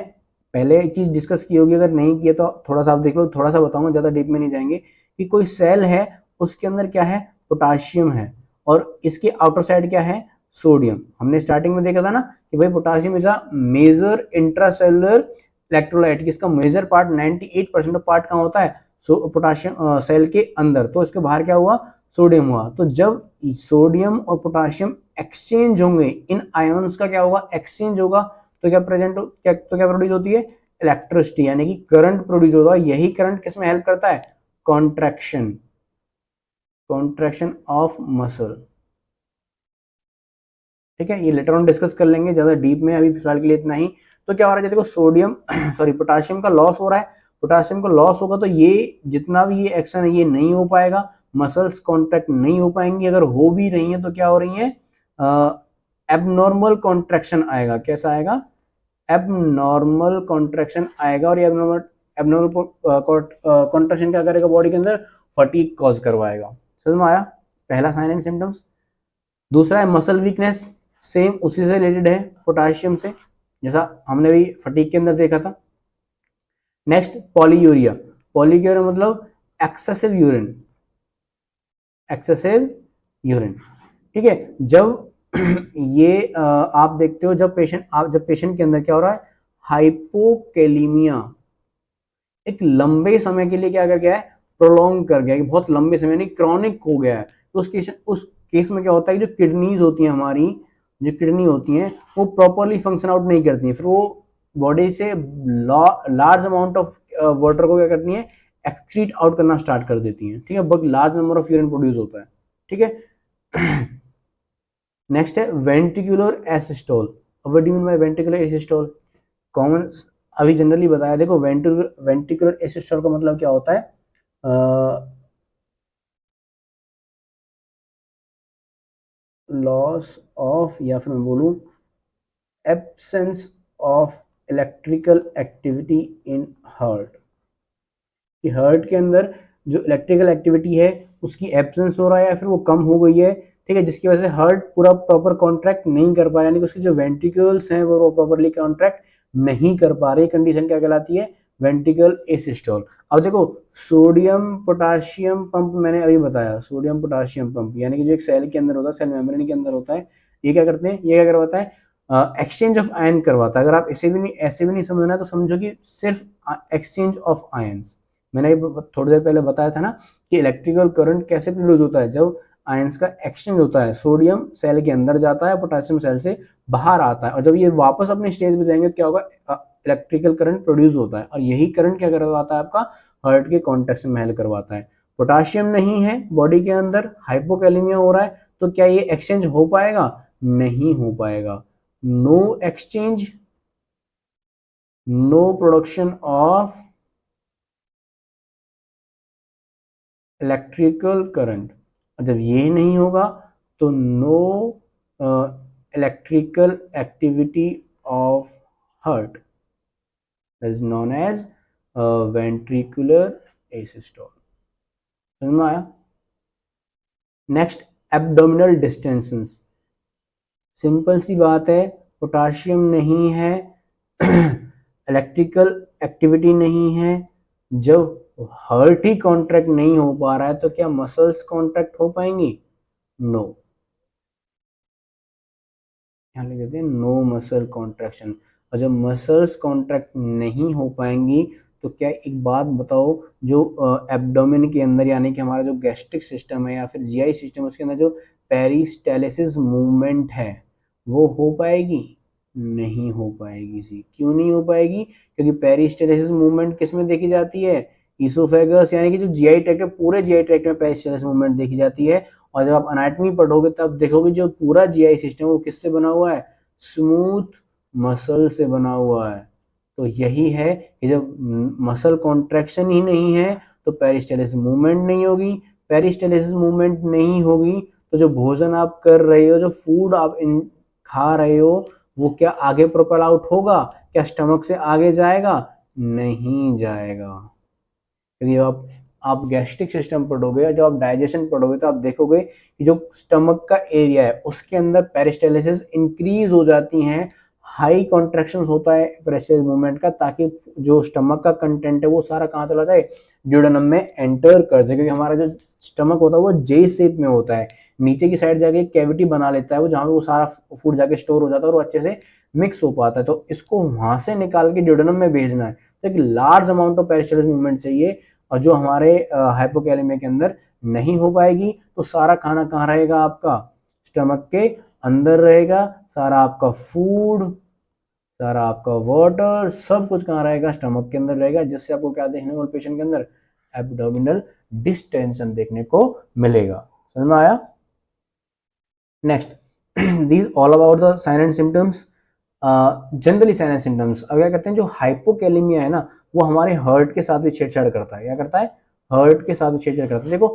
पहले एक चीज डिस्कस की होगी, अगर नहीं किया तो थोड़ा सा आप देख लो, थोड़ा सा बताऊंगा, ज्यादा डीप में नहीं जाएंगे, कि कोई सेल है, उसके अंदर क्या है, पोटाशियम है, और इसके आउटर साइड क्या है, सोडियम। हमने स्टार्टिंग में देखा था ना कि भाई potassium is a major intracellular electrolyte, किसका मेजर पार्ट 98% ऑफ पार्ट कहाँ होता है, पोटाशियम सेल के अंदर। तो इसके बाहर क्या हुआ, सोडियम हुआ। तो जब सोडियम और पोटाशियम एक्सचेंज होंगे, इन आयंस का क्या होगा, एक्सचेंज होगा, तो क्या प्रेजेंट क्या, तो क्या प्रोड्यूस होती है, इलेक्ट्रिसिटी, यानी कि करंट प्रोड्यूस होता है। यही करंट किस में हेल्प करता है, कॉन्ट्रैक्शन, कॉन्ट्रैक्शन ऑफ मसल। ठीक है, ये लेटर ऑन डिस्कस कर लेंगे ज्यादा डीप में, अभी फिलहाल के लिए इतना ही। तो क्या हो रहा है, देखो सोडियम सॉरी पोटाशियम का लॉस हो रहा है, पोटाशियम का लॉस होगा तो ये जितना भी ये एक्शन है ये नहीं हो पाएगा, मसल्स कॉन्ट्रैक्ट नहीं हो पाएंगी, अगर हो भी रही है तो क्या हो रही है, एबनॉर्मल कॉन्ट्रैक्शन आएगा। कैसा आएगा, एबनॉर्मल कॉन्ट्रैक्शन आएगा। और ये एबनॉर्मल एबनॉर्मल कॉन्ट्रैक्शन क्या करेगा, बॉडी के अंदर फटीग कॉज करवाएगा। समझ में आया, पहला साइन एंड सिम्टम्स। दूसरा है मसल वीकनेस, सेम उसी से रिलेटेड है, पोटाशियम से, जैसा हमने भी फटीग के अंदर देखा था। नेक्स्ट पॉलीयूरिया, पॉलीयूरिया मतलब एक्सेसिव यूरिन, एक्सेसिव यूरिन। ठीक है, जब ये आप देखते हो, जब पेशेंट के अंदर क्या हो रहा है, हाइपोकैलीमिया एक लंबे समय के लिए क्या कर गया है, प्रोलॉन्ग कर गया है, बहुत लंबे समय नहीं, क्रॉनिक हो गया है। तो उस केस में क्या होता है, जो किडनीज होती हैं हमारी, जो किडनी होती हैं वो प्रॉपरली फंक्शन आउट नहीं करती हैं, फिर वो बॉडी से लार्ज अमाउंट ऑफ वाटर को क्या करती हैं, एक्सक्रीट आउट करना स्टार्ट कर देती हैं। ठीक है, बहुत large number of urine produce होता है। ठीक है, नेक्स्ट है ventricular asystole. What do you mean by ventricular asystole, common अभी जनरली बताया। देखो वेंट्रिकुलर एसिस्टोल का मतलब क्या होता है, लॉस ऑफ, या फिर मैं बोलूं absence of electrical activity in heart, कि हार्ट के अंदर जो इलेक्ट्रिकल एक्टिविटी है उसकी एब्सेंस हो रहा है या फिर वो कम हो गई है। ठीक है, जिसकी वजह से हार्ट पूरा प्रॉपर कॉन्ट्रैक्ट नहीं कर पा रहा, यानी कि उसके जो वेंट्रिकल्स हैं वो प्रॉपरली कॉन्ट्रैक्ट नहीं कर पा रही, कंडीशन क्या कहलाती है, वेंट्रिकल एसिस्टोल। अब देखो सोडियम पोटाशियम पंप मैंने अभी बताया, सोडियम पोटाशियम पंप यानी कि जो एक सेल के अंदर होता है, सेल मेम्ब्रेन के अंदर होता है, ये क्या करते हैं, ये क्या करवाता है, एक्सचेंज ऑफ आयन करवाता है। अगर आप इसे भी नहीं, ऐसे भी नहीं समझना है तो समझो कि सिर्फ एक्सचेंज ऑफ आयंस, मैंने थोड़ी देर पहले बताया था ना कि इलेक्ट्रिकल करंट कैसे प्रोड्यूस होता है, जब आयंस का एक्सचेंज होता है, सोडियम सेल के अंदर जाता है, पोटेशियम सेल से बाहर आता है, और जब ये वापस अपनी स्टेज पे जाएंगे क्या होगा, इलेक्ट्रिकल करंट प्रोड्यूस होता है, और यही करंट क्या करवाता है आपका हार्ट के कॉन्ट्रैक्शन में हेल्प करवाता है। पोटाशियम नहीं है बॉडी के अंदर, हाइपोकैलेमिया हो रहा है, तो क्या ये एक्सचेंज हो पाएगा? नहीं हो पाएगा। No exchange, no production of electrical current. जब ये नहीं होगा तो no electrical activity of heart, is known as ventricular asystole. समझ में आया? Next, abdominal distensions. सिंपल सी बात है, पोटाशियम नहीं है, इलेक्ट्रिकल एक्टिविटी नहीं है, जब हार्ट ही कॉन्ट्रैक्ट नहीं हो पा रहा है तो क्या मसल्स कॉन्ट्रैक्ट हो पाएंगी? नो। यहाँ लिख देते हैं नो मसल कॉन्ट्रैक्शन। और जब मसल्स कॉन्ट्रैक्ट नहीं हो पाएंगी तो क्या, एक बात बताओ, जो एब्डोमेन के अंदर यानी कि हमारा जो गैस्ट्रिक सिस्टम है या फिर जीआई सिस्टम, उसके अंदर जो पेरिस्टालिसिस मूवमेंट है वो हो पाएगी? नहीं हो पाएगी। सी क्यों नहीं हो पाएगी? क्योंकि पेरिस्टालिसिस मूवमेंट किस में देखी जाती है? ईसोफेगस यानी कि जो जीआई ट्रैक्ट है, पूरे जीआई ट्रैक्ट में पेरिस्टालिसिस मूवमेंट देखी जाती है। और जब आप अनाटमी पढ़ोगे तब देखोगे जो पूरा जीआई सिस्टम वो किससे बना हुआ है? स्मूथ मसल से बना हुआ है। तो यही है कि जब मसल कॉन्ट्रैक्शन ही नहीं है तो पेरिस्टालिसिस मूवमेंट नहीं होगी। पेरिस्टालिसिस मूवमेंट नहीं होगी तो जो भोजन आप कर रहे हो, जो फूड आप खा रहे हो, वो क्या आगे प्रोपेल आउट होगा? क्या स्टमक से आगे जाएगा? नहीं जाएगा। क्योंकि आप गैस्ट्रिक सिस्टम पढ़ोगे या जब आप डाइजेशन पढ़ोगे तो आप देखोगे कि जो स्टमक का एरिया है उसके अंदर पेरिस्टालिसिस इंक्रीज हो जाती हैं, हाई कॉन्ट्रैक्शन होता है पेरिस्टालिस मूवमेंट का, ताकि जो स्टमक का कंटेंट है वो सारा कहाँ चला जाए? ड्यूडेनम में एंटर कर जाए। क्योंकि हमारा जो स्टमक होता है वो जे शेप में होता है, नीचे की साइड जाके कैविटी बना लेता है वो, जहाँ पे वो सारा फूड जाके स्टोर हो जाता है और वो अच्छे से मिक्स हो पाता है। तो इसको वहां से निकाल के ड्यूडेनम में भेजना है, तो एक लार्ज अमाउंट ऑफ पेरिस्टालिस मूवमेंट चाहिए, और जो हमारे हाइपोकैलेमिया के अंदर नहीं हो पाएगी। तो सारा खाना कहाँ रहेगा आपका? स्टमक के अंदर रहेगा। सारा आपका फूड, सारा आपका वाटर, सब कुछ कहाँ रहेगा? स्टमक के अंदर रहेगा, जिससे आपको क्या देखने को पेशेंट के अंदर? एब्डोमिनल डिस्टेंशन देखने को मिलेगा। समझ में आया? Next, these all about the sign and symptoms. Generally sign and symptoms. अब क्या करते हैं, जो हाइपोकैलेमिया है ना वो हमारे हार्ट के साथ भी छेड़छाड़ करता है। क्या करता है? हार्ट के साथ भी छेड़छाड़ करता है। देखो,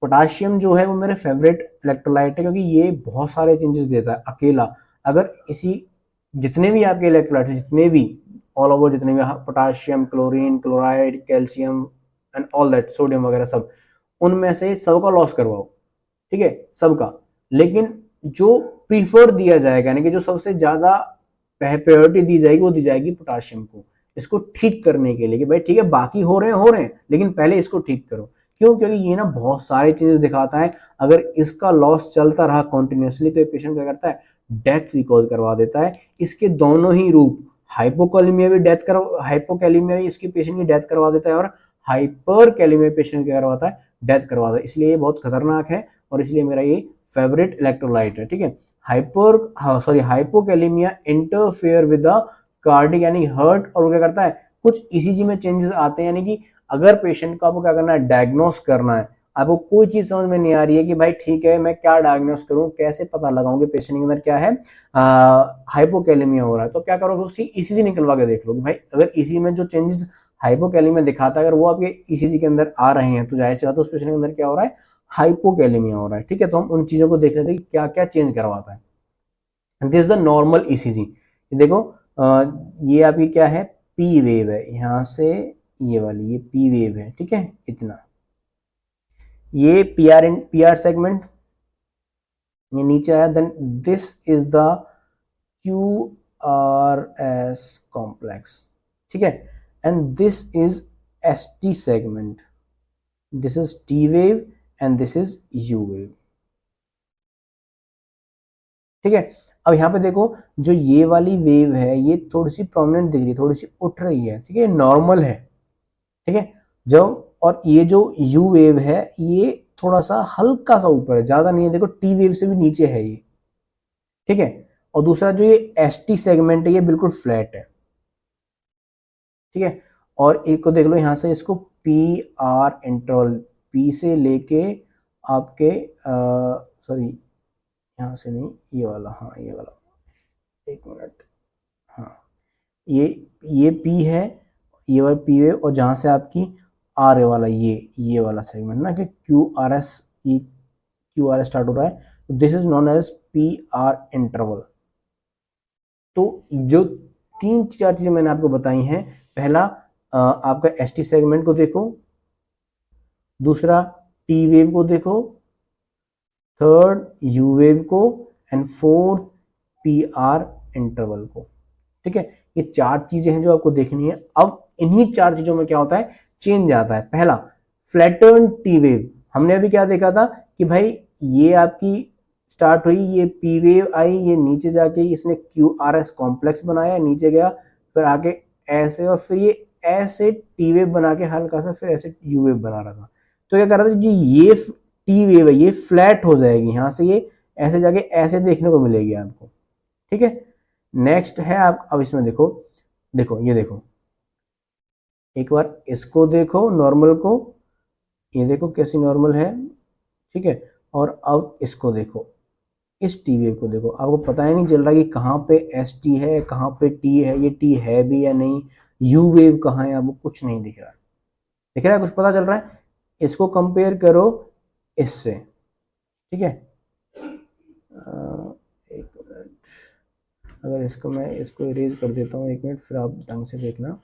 पोटाशियम जो है वो मेरे फेवरेट इलेक्ट्रोलाइट है, क्योंकि ये बहुत सारे चेंजेस देता है अकेला। अगर इसी जितने भी आपके इलेक्ट्रोलाइट हैं, जितने भी ऑल ओवर, जितने भी potassium, chlorine, chloride, calcium and all that, sodium वगैरह सब, उनमें से सबका लॉस करवाओ, ठीक है, सबका। लेकिन जो प्रीफर दिया जाएगा यानी कि जो सबसे ज्यादा प्रायोरिटी दी जाएगी वो दी जाएगी पोटाशियम को, इसको ठीक करने के लिए कि भाई ठीक है बाकी हो रहे हैं लेकिन पहले इसको ठीक करो। क्यों? क्योंकि ये ना बहुत सारे चीजें दिखाता है। अगर इसका लॉस चलता रहा कंटिन्यूसली तो ये पेशेंट क्या करता है? डेथ भी कॉज करवा देता है। इसके दोनों ही रूप, हाइपोकैलेमिया भी डेथ कर, हाइपोकैलेमिया भी इसकी पेशेंट की डेथ करवा देता है, और हाइपर कैलेमिया पेशेंट क्या करवाता है? डेथ करवाता है। इसलिए ये बहुत खतरनाक है और इसलिए मेरा ये फेवरेट इलेक्ट्रोलाइट है, ठीक है। Hypokalemia interfere with the cardiac यानी हार्ट, और वो क्या करता है? कुछ ईसीजी में चेंजेस आते हैं। यानी कि अगर पेशेंट को आपको क्या करना है? डायग्नोस करना है। आपको कोई चीज समझ में नहीं आ रही है कि भाई ठीक है मैं क्या डायग्नोस करूं, कैसे पता लगाऊं कि पेशेंट के अंदर क्या है, हाइपोकैलेमिया हो रहा है, तो क्या करोगे? उसकी ईसीजी निकलवा के देख लो कि भाई अगर ईसीजी में जो चेंजेस हाइपोकैलेमिया दिखाता है अगर वो आपके ईसीजी के अंदर आ रहे हैं तो जाहिर सी बात है उस पेशेंट के अंदर क्या हो रहा है? हाइपोकैलेमिया हो रहा है, ठीक है। तो हम उन चीजों को देख लेते हैं कि क्या क्या चेंज करवाता है। This is the normal ECG. देखो, ये आपकी क्या है? पी वेव है, यहां से ये वाली, ये पी वेव है, ठीक है, इतना। ये पी आर सेगमेंट, ये नीचे आया। Then this is the Q R S complex, ठीक है। And this is S T segment, this is T wave and this is U wave, ठीक है। अब यहाँ पे देखो, जो ये वाली वेव है ये थोड़ी सी प्रोमिनेंट दिख रही है, थोड़ी सी उठ रही है, ठीक है, नॉर्मल है, ठीक है। जब और ये जो यू वेव है ये थोड़ा सा हल्का सा ऊपर है, ज्यादा नहीं है, देखो टी वेव से भी नीचे है ये, ठीक है। और दूसरा जो ये एस टी सेगमेंट है ये बिल्कुल फ्लैट है, ठीक है। और एक को देख लो यहाँ से, इसको पी आर इंटरवल, पी से लेके आपके सॉरी यहाँ से नहीं, ये वाला, हाँ ये वाला, एक मिनट, हाँ ये पी है, ये वाला पी वेव, और जहाँ से आपकी आर वाला ये वाला सेगमेंट ना, कि क्यू आर एस, ये क्यू आर एस स्टार्ट हो रहा है, तो this is known as P R interval. तो जो तीन चार चीजें मैंने आपको बताई हैं, पहला आपका एस टी सेगमेंट को देखो, दूसरा टी वेव को देखो, थर्ड यू वेव को, and fourth P R interval को, ठीक है। ये चार चीजें हैं जो आपको देखनी है। अब इन्हीं चार चीजों में क्या होता है, चेंज आता है। पहला फ्लैटर्न टी वेव, हमने अभी क्या देखा था कि भाई ये आपकी स्टार्ट हुई, ये पी वेव आई, ये नीचे जाके इसने क्यू आर एस कॉम्प्लेक्स बनाया, नीचे गया, फिर आगे ऐसे, और फिर ये ऐसे टी वेव बना के हल्का सा फिर ऐसे यू वेव बना रहा था। तो क्या कर रहा था, ये टी वेव है ये फ्लैट हो जाएगी, यहां से ये ऐसे जाके ऐसे देखने को मिलेगी आपको, ठीक है। नेक्स्ट है आप, अब इसमें देखो, देखो ये देखो, एक बार इसको देखो नॉर्मल को, ये देखो कैसी नॉर्मल है, ठीक है। और अब इसको देखो, इस टी वेव को देखो, आपको पता ही नहीं चल रहा कि कहाँ पे एस टी है, कहाँ पे टी है, ये टी है भी या नहीं, यू वेव कहाँ है, आपको कुछ नहीं दिख रहा है, दिख रहा है कुछ पता चल रहा है। इसको कंपेयर करो इससे, ठीक है। एक मिनट, अगर इसको मैं इसको इरेज कर देता हूँ, एक मिनट, फिर आप ढंग से देखना।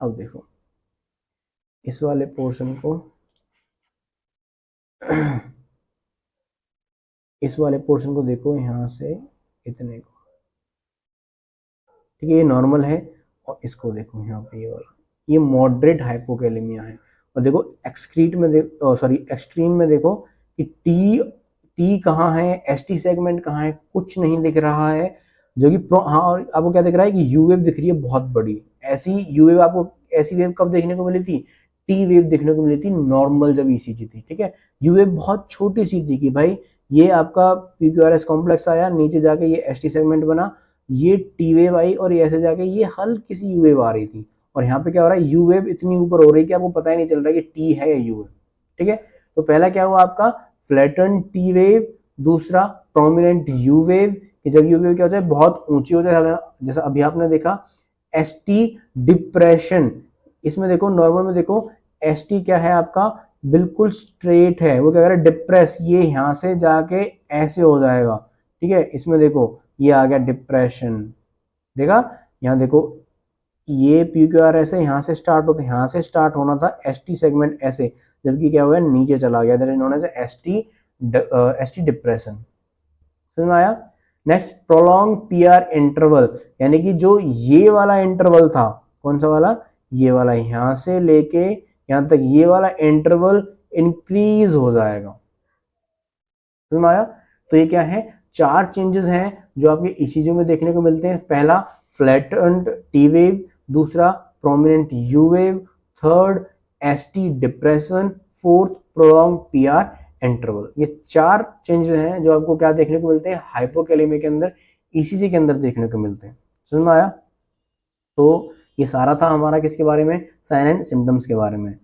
अब देखो इस वाले पोर्शन को इस वाले पोर्शन को देखो, यहाँ से इतने को, ठीक है, ये नॉर्मल है। और इसको देखो यहाँ पे, ये वाला, ये मॉडरेट हाइपोकैलेमिया है। और देखो एक्सक्रीट में देखो, सॉरी एक्सट्रीम में देखो कि टी कहाँ है, एस टी सेगमेंट कहाँ है, कुछ नहीं दिख रहा है। जो कि हाँ, और आपको क्या दिख रहा है कि यू वेव दिख रही है बहुत बड़ी। ऐसी यू वेव आपको, ऐसी वेव कब देखने को मिली थी, टी वेव देखने को मिली थी नॉर्मल जब ईसीजी थी, ठीक है। यू वेव बहुत छोटी सी थी कि भाई ये आपका पीक्यूआरएस कॉम्प्लेक्स आया, नीचे जाके ये एसटी सेगमेंट बना, ये टी वेव आई, और ये ऐसे जाके ये हल्की सी यू वेव आ रही थी। और यहाँ पे क्या हो रहा है, यू वेव इतनी ऊपर हो रही है कि आपको पता ही नहीं चल रहा है कि टी है या यू है, ठीक है। तो पहला क्या हुआ आपका, फ्लैटन टी वेव, दूसरा प्रोमिनेंट यू वेव, कि जब यू वेव क्या होता है, बहुत ऊंची हो जाए, जैसा अभी आपने देखा। एस टी डिप्रेशन, इसमें देखो नॉर्मल में देखो, एस टी क्या है आपका, बिल्कुल स्ट्रेट है, वो क्या कर रहा है, डिप्रेस, ये यहाँ से जाके ऐसे हो जाएगा, ठीक है। इसमें देखो ये आ गया डिप्रेशन, देखा, यहाँ देखो ये पी क्यू आर ऐसे यहाँ से स्टार्ट होता है, यहाँ से स्टार्ट होना था एस टी सेगमेंट ऐसे, जबकि क्या हुआ, नीचे चला गया, that is known as S T depression. समझ में आया। Next prolong P R interval, यानी कि जो ये वाला इंटरवल था, कौन सा वाला, ये वाला, यहाँ से लेके यहाँ तक ये वाला इंटरवल इंक्रीज हो जाएगा। समझ में आया। तो ये क्या है, चार चेंजेस हैं जो आपके ईसीजी में देखने को मिलते हैं। पहला फ्लैटेंड टी वेव, दूसरा prominent you wave, third ST depression, fourth prolong PR interval. ये चार चेंजेस हैं जो आपको क्या देखने को मिलते हैं, हाइपोकैलेमिया के अंदर, ईसीजी के अंदर देखने को मिलते हैं। समझ में आया। तो ये सारा था हमारा किसके बारे में, साइन एंड सिम्टम्स के बारे में।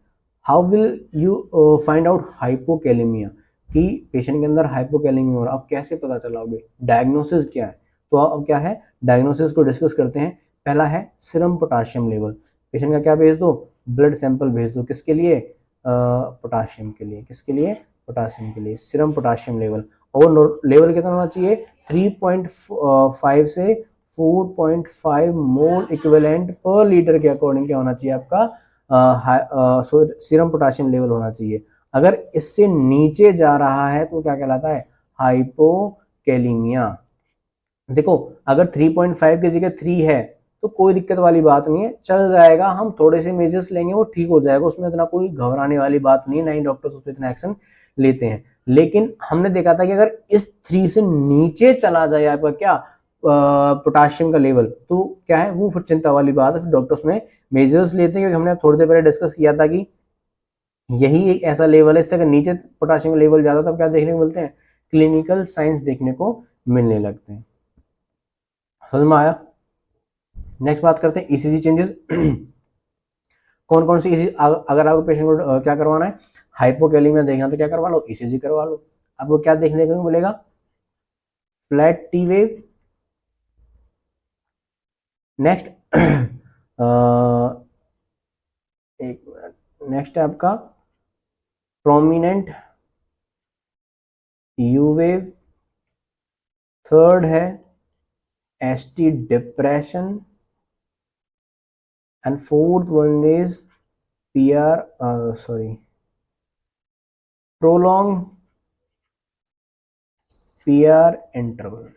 How will you find out hypokalemia, कि पेशेंट के अंदर हाइपोकैलेमिया हो रहा है, अब कैसे पता चलाओगे, डायग्नोसिस क्या है। तो अब क्या है, डायग्नोसिस को डिस्कस करते हैं। पहला है सीरम पोटाशियम लेवल, पेशेंट का क्या भेज दो, ब्लड सैंपल भेज दो, किसके लिए, पोटाशियम के लिए, किसके लिए, पोटाशियम के लिए, सीरम पोटाशियम लेवल। और लेवल कितना होना चाहिए, 3.5 से 4.5 मोल इक्विवेलेंट पर लीटर के अकॉर्डिंग क्या होना चाहिए आपका सीरम पोटाशियम लेवल होना चाहिए। अगर इससे नीचे जा रहा है तो क्या कहलाता है, हाइपोकैलेमिया। देखो अगर 3.5 की जगह 3 है तो कोई दिक्कत वाली बात नहीं है, चल जाएगा, हम थोड़े से मेजर्स लेंगे वो ठीक हो जाएगा, उसमें इतना कोई घबराने वाली बात नहीं है, ना ही डॉक्टर्स उस पर इतना एक्शन लेते हैं। लेकिन हमने देखा था कि अगर इस 3 से नीचे चला जाए आपका क्या, पोटाशियम का लेवल, तो क्या है वो फिर चिंता वाली बात है, फिर डॉक्टर्स में मेजर्स लेते हैं, क्योंकि हमने थोड़ी देर पहले डिस्कस किया था कि यही एक ऐसा लेवल है, इससे अगर नीचे पोटाशियम लेवल ज्यादा तब क्या देखने को मिलते हैं, क्लिनिकल साइंस देखने को मिलने लगते हैं। समझ में आया? नेक्स्ट बात करते हैं ईसीजी चेंजेस। कौन कौन सी अगर आपको पेशेंट को क्या करवाना है, हाइपोकैलेमिया देखना तो क्या करवा लो, ईसीजी करवा लो। आपको क्या देखने को मिलेगा, फ्लैट टी वेव। नेक्स्ट एक मिनट, नेक्स्ट है आपका प्रोमिनेंट यू वेव। थर्ड है ST depression and fourth one is PR prolong PR interval.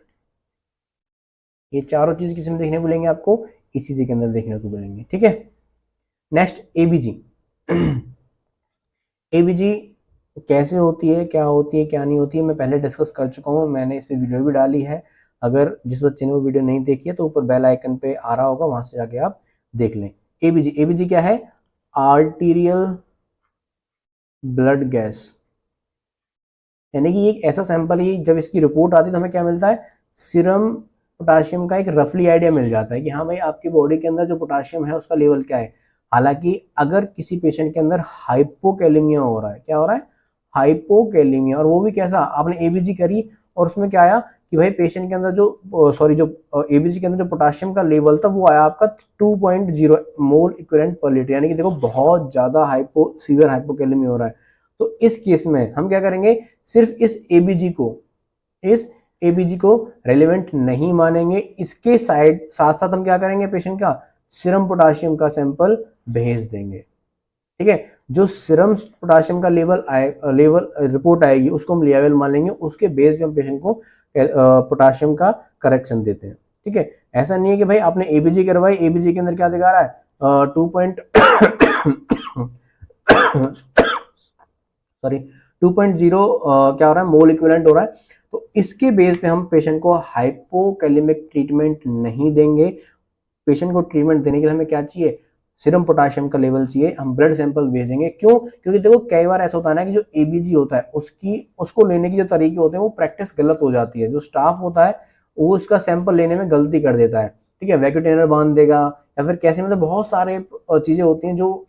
ये चारों चीज किसमें देखने को मिलेंगे आपको, ईसीजी के अंदर देखने को मिलेंगे। ठीक है, नेक्स्ट एबीजी। एबीजी कैसे होती है, क्या होती है, क्या नहीं होती है, मैं पहले डिस्कस कर चुका हूँ, मैंने इस पे वीडियो भी डाली है। अगर जिस बच्चे ने वो वीडियो नहीं देखी है तो ऊपर बेल आइकन पे आ रहा होगा, वहां से जाके आप देख लें। एबीजी, एबीजी क्या है, आर्टीरियल ब्लड गैस, यानी कि एक ऐसा सैंपल है, जब इसकी रिपोर्ट आती है तो हमें क्या मिलता है, सीरम पोटाशियम का एक रफली आइडिया मिल जाता है कि हाँ भाई आपकी बॉडी के अंदर जो पोटाशियम है उसका लेवल क्या है। हालांकि अगर किसी पेशेंट के अंदर हाइपोकैलेमिया हो रहा है, क्या हो रहा है, हाइपोकैलेमिया, और वो भी कैसा, आपने एबीजी करी और उसमें क्या आया कि भाई पेशेंट के अंदर जो एबीजी के अंदर जो पोटाशियम का लेवल था वो आया आपका 2.0 मोल इक्विवेलेंट पर लीटर, यानी कि देखो बहुत ज्यादा सीवियर हाइपोकैलेमिया हो रहा है। तो इस केस में हम क्या करेंगे, सिर्फ इस एबीजी को रेलिवेंट नहीं मानेंगे, इसके साथ साथ हम क्या करेंगे, पेशेंट का सीरम पोटाशियम का सैंपल भेज देंगे। ठीक है, जो सीरम पोटाशियम का लेवल रिपोर्ट आएगी उसको हम लेवल मान लेंगे, उसके बेस पे हम पेशेंट को पोटाशियम का करेक्शन देते हैं। ठीक है, ऐसा नहीं है कि भाई आपने एबीजी करवाई, एबीजी के अंदर क्या दिखा रहा है, 2.0 क्या हो रहा है, मोल इक्विवेलेंट हो रहा है, तो इसके बेस पे हम पेशेंट को हाइपोकैलेमिक ट्रीटमेंट नहीं देंगे। पेशेंट को ट्रीटमेंट देने के लिए हमें क्या चाहिए, सीरम पोटाशियम का लेवल चाहिए, हम ब्लड सैंपल भेजेंगे। क्यों, क्योंकि देखो कई बार ऐसा होता है ना कि जो एबीजी होता है उसको लेने की जो तरीके होते हैं वो प्रैक्टिस गलत हो जाती है, जो स्टाफ होता है वो उसका सैंपल लेने में गलती कर देता है। ठीक है, वैक्यूटेनर बांध देगा या फिर कैसे, मतलब बहुत सारे चीजें होती हैं जो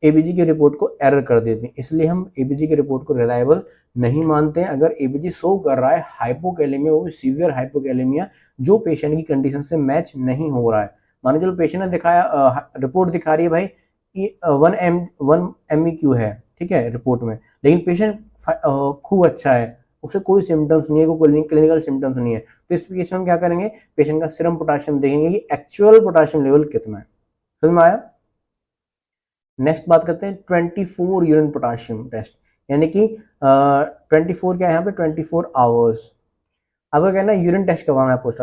एबीजी की रिपोर्ट को एरर कर देती हैं, इसलिए हम एबीजी की रिपोर्ट को रिलायबल नहीं मानते हैं। अगर एबीजी शो कर रहा है हाइपोकैलेमिया, वो भी सीवियर हाइपोकैलेमिया जो पेशेंट की कंडीशन से मैच नहीं हो रहा है, मान के चलो पेशेंट ने दिखाया, रिपोर्ट दिखा रही है भाई 1 MEQ है, ठीक है रिपोर्ट में, लेकिन पेशेंट खूब अच्छा है, उसे कोई सिम्टम्स नहीं है, कोई क्लिनिकल सिम्टम्स नहीं है, तो इस केस में हम क्या करेंगे, पेशेंट का सीरम पोटाशियम देखेंगे कि एक्चुअल पोटाशियम लेवल कितना है। समझ में आया? नेक्स्ट बात करते हैं 24 यूरिन पोटाशियम टेस्ट, यानी कि 24 क्या है यहाँ पे, 24 आवर्स। आपका कहना है यूरिन टेस्ट करवाना है, पोस्ट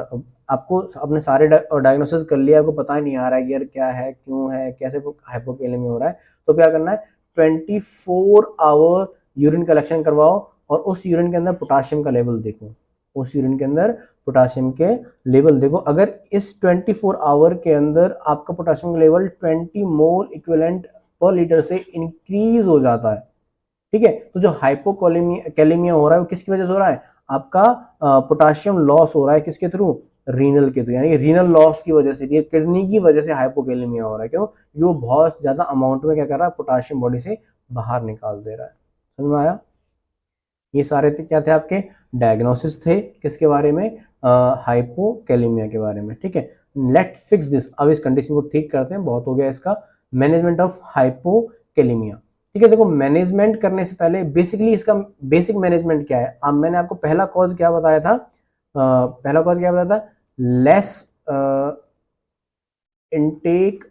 आपको अपने सारे डायग्नोसिस कर लिया, आपको पता ही नहीं आ रहा है कि यार क्या है, क्यों है, कैसे हाइपोकैलेमिया हो रहा है, तो क्या करना है, 24 आवर यूरिन कलेक्शन करवाओ और उस यूरिन के अंदर पोटाशियम का लेवल देखो, उस यूरिन के अंदर पोटाशियम के लेवल देखो। अगर इस 24 आवर के अंदर आपका पोटाशियम का लेवल 20 मोल इक्विवेलेंट पर लीटर से इंक्रीज हो जाता है, ठीक है, तो जो हाइपोकैलेमिया हो रहा है वो किसकी वजह से हो रहा है, आपका पोटाशियम लॉस हो रहा है, किसके थ्रू, रीनल के थ्रू, यानी रीनल लॉस की वजह से, किडनी की वजह से हाइपोकैलेमिया हो रहा है। क्यों, क्योंकि वो बहुत ज्यादा अमाउंट में क्या कर रहा है, पोटाशियम बॉडी से बाहर निकाल दे रहा है। समझ में आया? ये सारे क्या थे आपके डायग्नोसिस थे, किसके बारे में, हाइपोकैलेमिया के बारे में। ठीक है, लेट फिक्स दिस, अब इस कंडीशन को ठीक करते हैं, बहुत हो गया इसका मैनेजमेंट ऑफ हाइपोकैलेमिया। ठीक है, देखो मैनेजमेंट करने से पहले बेसिकली इसका बेसिक मैनेजमेंट क्या है, अब मैंने आपको पहला कॉज क्या बताया था, पहला कॉज क्या बताया था, लेस इनटेक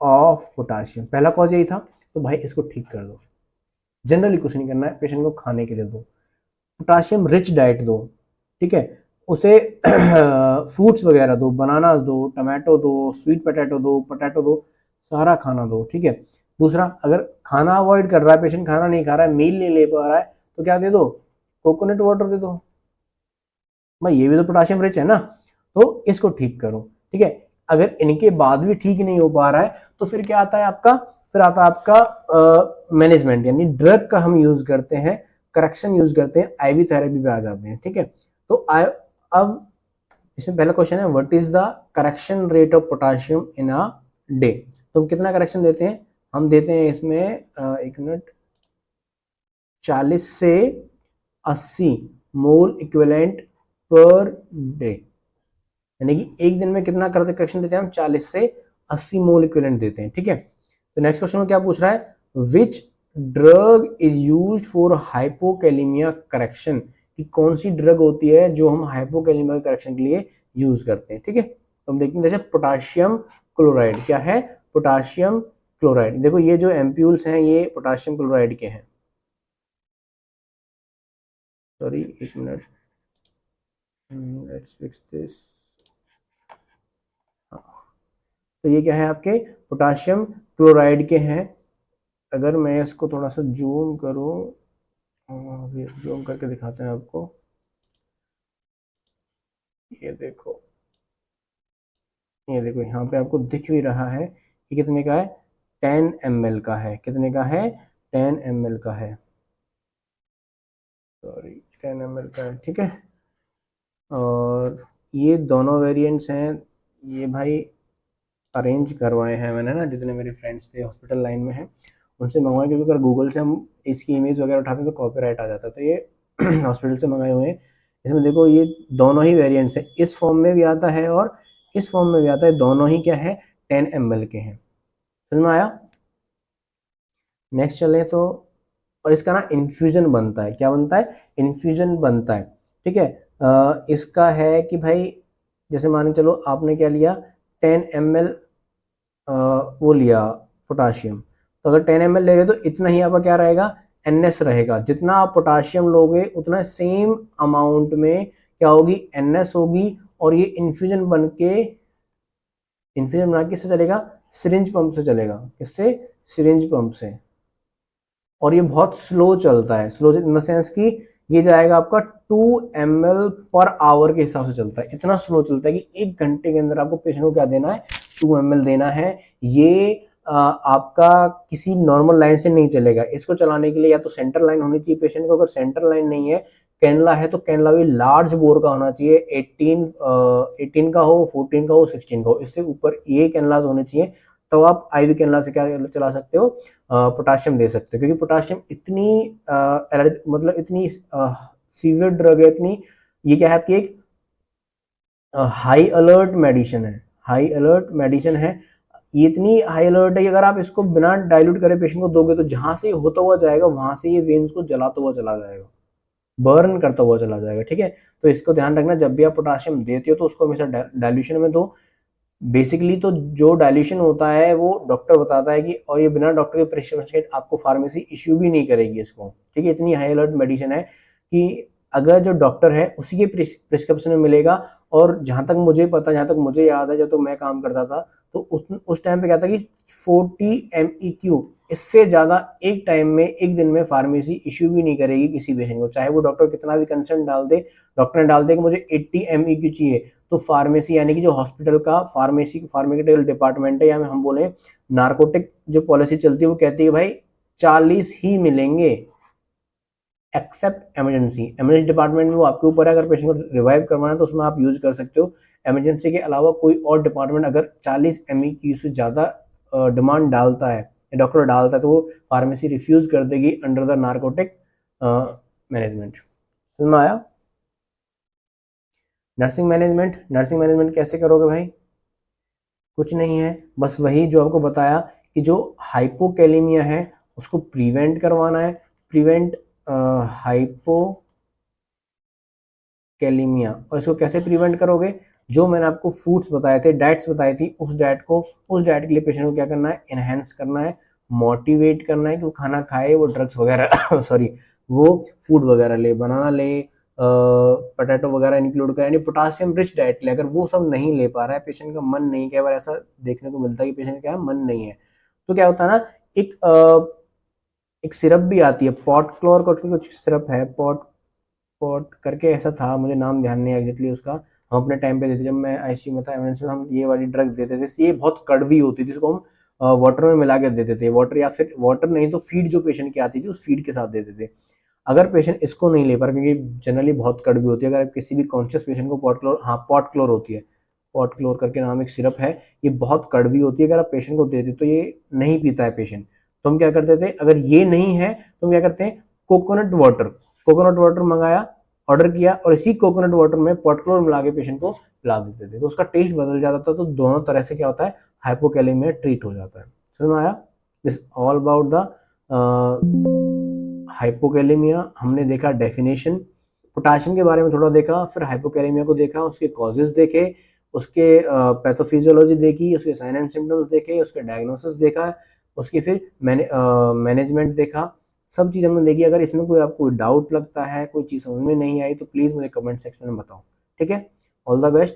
ऑफ पोटाशियम, पहला कॉज यही था, तो भाई इसको ठीक कर दो, जनरली कुछ नहीं करना है, पेशेंट को खाने के लिए दो, पोटाशियम रिच डाइट दो, ठीक है, उसे फ्रूट्स वगैरह दो, बनाना दो, टमाटो दो, स्वीट पोटैटो दो, सारा खाना दो। ठीक है, दूसरा, अगर खाना अवॉइड कर रहा है पेशेंट, खाना नहीं खा रहा है, मील नहीं ले पा रहा है, तो क्या दे दो, कोकोनट वाटर दे दो, भाई ये भी तो पोटाशियम रिच है ना, तो इसको ठीक करो। ठीक है, अगर इनके बाद भी ठीक नहीं हो पा रहा है तो फिर क्या आता है आपका, फिर आता है आपका मैनेजमेंट, यानी ड्रग का हम यूज करते हैं, करेक्शन यूज करते हैं, आईवी थेरेपी पे आ जाते हैं। ठीक है, तो अब इसमें पहला क्वेश्चन है what is the correction rate of potassium in a day. तो हम कितना करेक्शन देते हैं, हम देते हैं इसमें एक मिनट, 40 से 80 मोल इक्विवेलेंट पर डे, यानी कि एक दिन में कितना करते करेक्शन देते हैं हम, 40 से 80 मोल इक्विवेलेंट देते हैं। ठीक है, तो नेक्स्ट क्वेश्चन में क्या पूछ रहा है, which drug is used for hypokalaemia correction, कि कौन सी ड्रग होती है जो हम हाइपोकैलिमिया करेक्शन के लिए यूज करते हैं। ठीक है, तो हम देखते हैं जैसे पोटाशियम क्लोराइड, क्या है, पोटाशियम क्लोराइड। देखो ये जो एम्प्यूल्स हैं ये पोटाशियम क्लोराइड के हैं, सॉरी एक मिनट, लेट्स फिक्स दिस। तो ये क्या है आपके पोटाशियम क्लोराइड के हैं। अगर मैं इसको थोड़ा सा जूम करूं, अभी जूम करके दिखाते हैं आपको, ये देखो, ये देखो यहाँ पे आपको दिख भी रहा है कि कितने का है, 10 ml का है, कितने का है, 10 ml का है, सॉरी 10 ml का है। ठीक है, और ये दोनों वेरिएंट्स हैं, ये भाई अरेंज करवाए हैं मैंने ना, जितने मेरे फ्रेंड्स थे हॉस्पिटल लाइन में हैं उनसे मंगवाए, क्योंकि अगर गूगल से हम इसकी इमेज वगैरह उठाते हैं तो कॉपीराइट आ जाता है, तो ये हॉस्पिटल से मंगाए हुए हैं। इसमें देखो ये दोनों ही वेरिएंट्स हैं, इस फॉर्म में भी आता है और इस फॉर्म में भी आता है, दोनों ही क्या है 10 ml के हैं। समझ में आया। नेक्स्ट चले तो, और इसका ना इन्फ्यूजन बनता है, क्या बनता है, इन्फ्यूजन बनता है। ठीक है, इसका है कि भाई जैसे मान के चलो आपने क्या लिया, 10 ml वो लिया पोटाशियम, तो अगर 10 ml ले रहे तो इतना ही आपका क्या रहेगा, NS रहेगा, जितना आप पोटाशियम लोगे उतना सेम अमाउंट में क्या होगी, NS होगी, और ये इन्फ्यूजन बन के, इन्फ्यूजन बना किससे चलेगा, सिरिंज पंप से चलेगा, किससे, सिरिंज पंप से, और ये बहुत स्लो चलता है, स्लो इन द सेंस कि ये जाएगा आपका 2 ml पर आवर के हिसाब से चलता है, इतना स्लो चलता है कि 1 घंटे के अंदर आपको पेशेंट को क्या देना है, 2 ml देना है। ये आपका किसी नॉर्मल लाइन से नहीं चलेगा, इसको चलाने के लिए या तो सेंटर लाइन होनी चाहिए पेशेंट को, अगर सेंटर लाइन नहीं है, कैनला है तो कैनला भी लार्ज बोर का होना चाहिए, 18 का हो, 14 का हो, 16 का हो, इससे ऊपर ये कैनलाज होने चाहिए, तो आप आईवी कैनला से क्या चला सकते हो, पोटाशियम दे सकते हो, क्योंकि पोटाशियम इतनी मतलब इतनी सीवियर ड्रग है, इतनी, ये क्या है आपकी एक हाई अलर्ट मेडिसिन है, हाई अलर्ट मेडिसिन है, ये इतनी हाई अलर्ट है कि अगर आप इसको बिना डाइल्यूट करे पेशेंट को दोगे तो जहां से होता हुआ जाएगा वहां से ये वेन्स को जलाता हुआ चला जाएगा, बर्न करता हुआ चला जाएगा। ठीक है, तो इसको ध्यान रखना, जब भी आप पोटाशियम देते हो तो उसको हमेशा डाइल्यूशन में दो। बेसिकली तो जो डाइल्यूशन होता है वो डॉक्टर बताता है कि, और ये बिना डॉक्टर के प्रिस्क्रिप्शन के आपको फार्मेसी इश्यू भी नहीं करेगी इसको। ठीक है, इतनी हाई अलर्ट मेडिसिन है कि अगर जो डॉक्टर है उसी के प्रिस्क्रिप्शन में मिलेगा, और जहां तक मुझे पता, जहां तक मुझे याद है, जब तो मैं काम करता था तो उस टाइम पे क्या था कि 40 MEQ, इससे ज्यादा एक टाइम में, एक दिन में फार्मेसी इश्यू भी नहीं करेगी किसी पेशेंट को, चाहे वो डॉक्टर कितना भी कंसर्न डाल दे। डॉक्टर ने डाल दे कि मुझे 80 MEQ चाहिए, तो फार्मेसी यानी कि जो हॉस्पिटल का फार्मेसी फार्मास्यूटिकल डिपार्टमेंट है, या हम बोले नारकोटिक जो पॉलिसी चलती है, वो कहती है भाई 40 ही मिलेंगे, एक्सेप्ट इमरजेंसी। इमरजेंसी डिपार्टमेंट में वो आपके ऊपर है, अगर पेशेंट को रिवाइव करवाना है तो उसमें आप यूज कर सकते हो। इमरजेंसी के अलावा कोई और डिपार्टमेंट अगर 40 MEQ से ज़्यादा डिमांड डालता है, डॉक्टर डालता है, तो वो फार्मेसी रिफ्यूज कर देगी अंडर द नारकोटिक मैनेजमेंट। समझ में आया। नर्सिंग मैनेजमेंट, नर्सिंग मैनेजमेंट कैसे करोगे भाई, कुछ नहीं है, बस वही जो आपको बताया कि जो हाइपोकैलेमिया है उसको प्रिवेंट करवाना है, प्रिवेंट हाइपोकैलेमिया। और इसको कैसे प्रिवेंट करोगे, जो मैंने आपको फूड्स बताए थे, डाइट्स बताई थी, उस डाइट के लिए पेशेंट को क्या करना है, एनहेंस करना है, मोटिवेट करना है कि वो खाना खाए, वो ड्रग्स वगैरह सॉरी, वो फूड वगैरह ले, बनाना ले, पोटैटो वगैरह इंक्लूड करें, यानी पोटाशियम रिच डाइट ले। अगर वो सब नहीं ले पा रहा है, पेशेंट का मन नहीं, कई बार ऐसा देखने को मिलता है कि पेशेंट क्या है, मन नहीं है, तो क्या होता है ना, एक एक सिरप भी आती है, पॉट क्लोर करके कुछ सिरप है, पॉट पॉट करके ऐसा था, मुझे नाम ध्यान नहीं एग्जैक्टली उसका। हम अपने टाइम पे देते, जब मैं आईसीयू में था एमरजेंसी में, हम ये वाली ड्रग देते थे। ये बहुत कड़वी होती थी, इसको हम वाटर में मिला के देते थे। वाटर या फिर वाटर नहीं तो फीड जो पेशेंट की आती थी उस फीड के साथ देते थे। अगर पेशेंट इसको नहीं ले पा रहा, क्योंकि जनरली बहुत कड़वी होती है, अगर आप किसी भी कॉन्शियस पेशेंट को पॉट क्लोर होती है, पॉट क्लोर करके नाम एक सिरप है, ये बहुत कड़वी होती है। अगर आप पेशेंट को देते तो ये नहीं पीता है पेशेंट, तो हम क्या करते थे, अगर ये नहीं है तो हम क्या करते हैं, कोकोनट वाटर मंगाया, ऑर्डर किया, और इसी कोकोनट वाटर में पॉट क्लोर मिला के पेशेंट को पिला देते थे, तो उसका टेस्ट बदल जाता था। तो दोनों तरह से क्या होता है, हाइपोकैलेमिया ट्रीट हो जाता है। समझ में आया? This all about the hypokalemia. हमने देखा डेफिनेशन, पोटाशियम के बारे में थोड़ा देखा, फिर हाइपोकैलेमिया को देखा, उसके कॉजेज देखे, उसके पैथोफिजियोलॉजी देखी, उसके साइन एंड सिम्टम्स देखे, उसके डायग्नोसिस देखा, उसकी फिर मैनेजमेंट देखा। सब चीज़ हमने देखी। अगर इसमें कोई आपको डाउट लगता है, कोई चीज़ समझ में नहीं आई, तो प्लीज़ मुझे कमेंट सेक्शन में बताओ। ठीक है, ऑल द बेस्ट।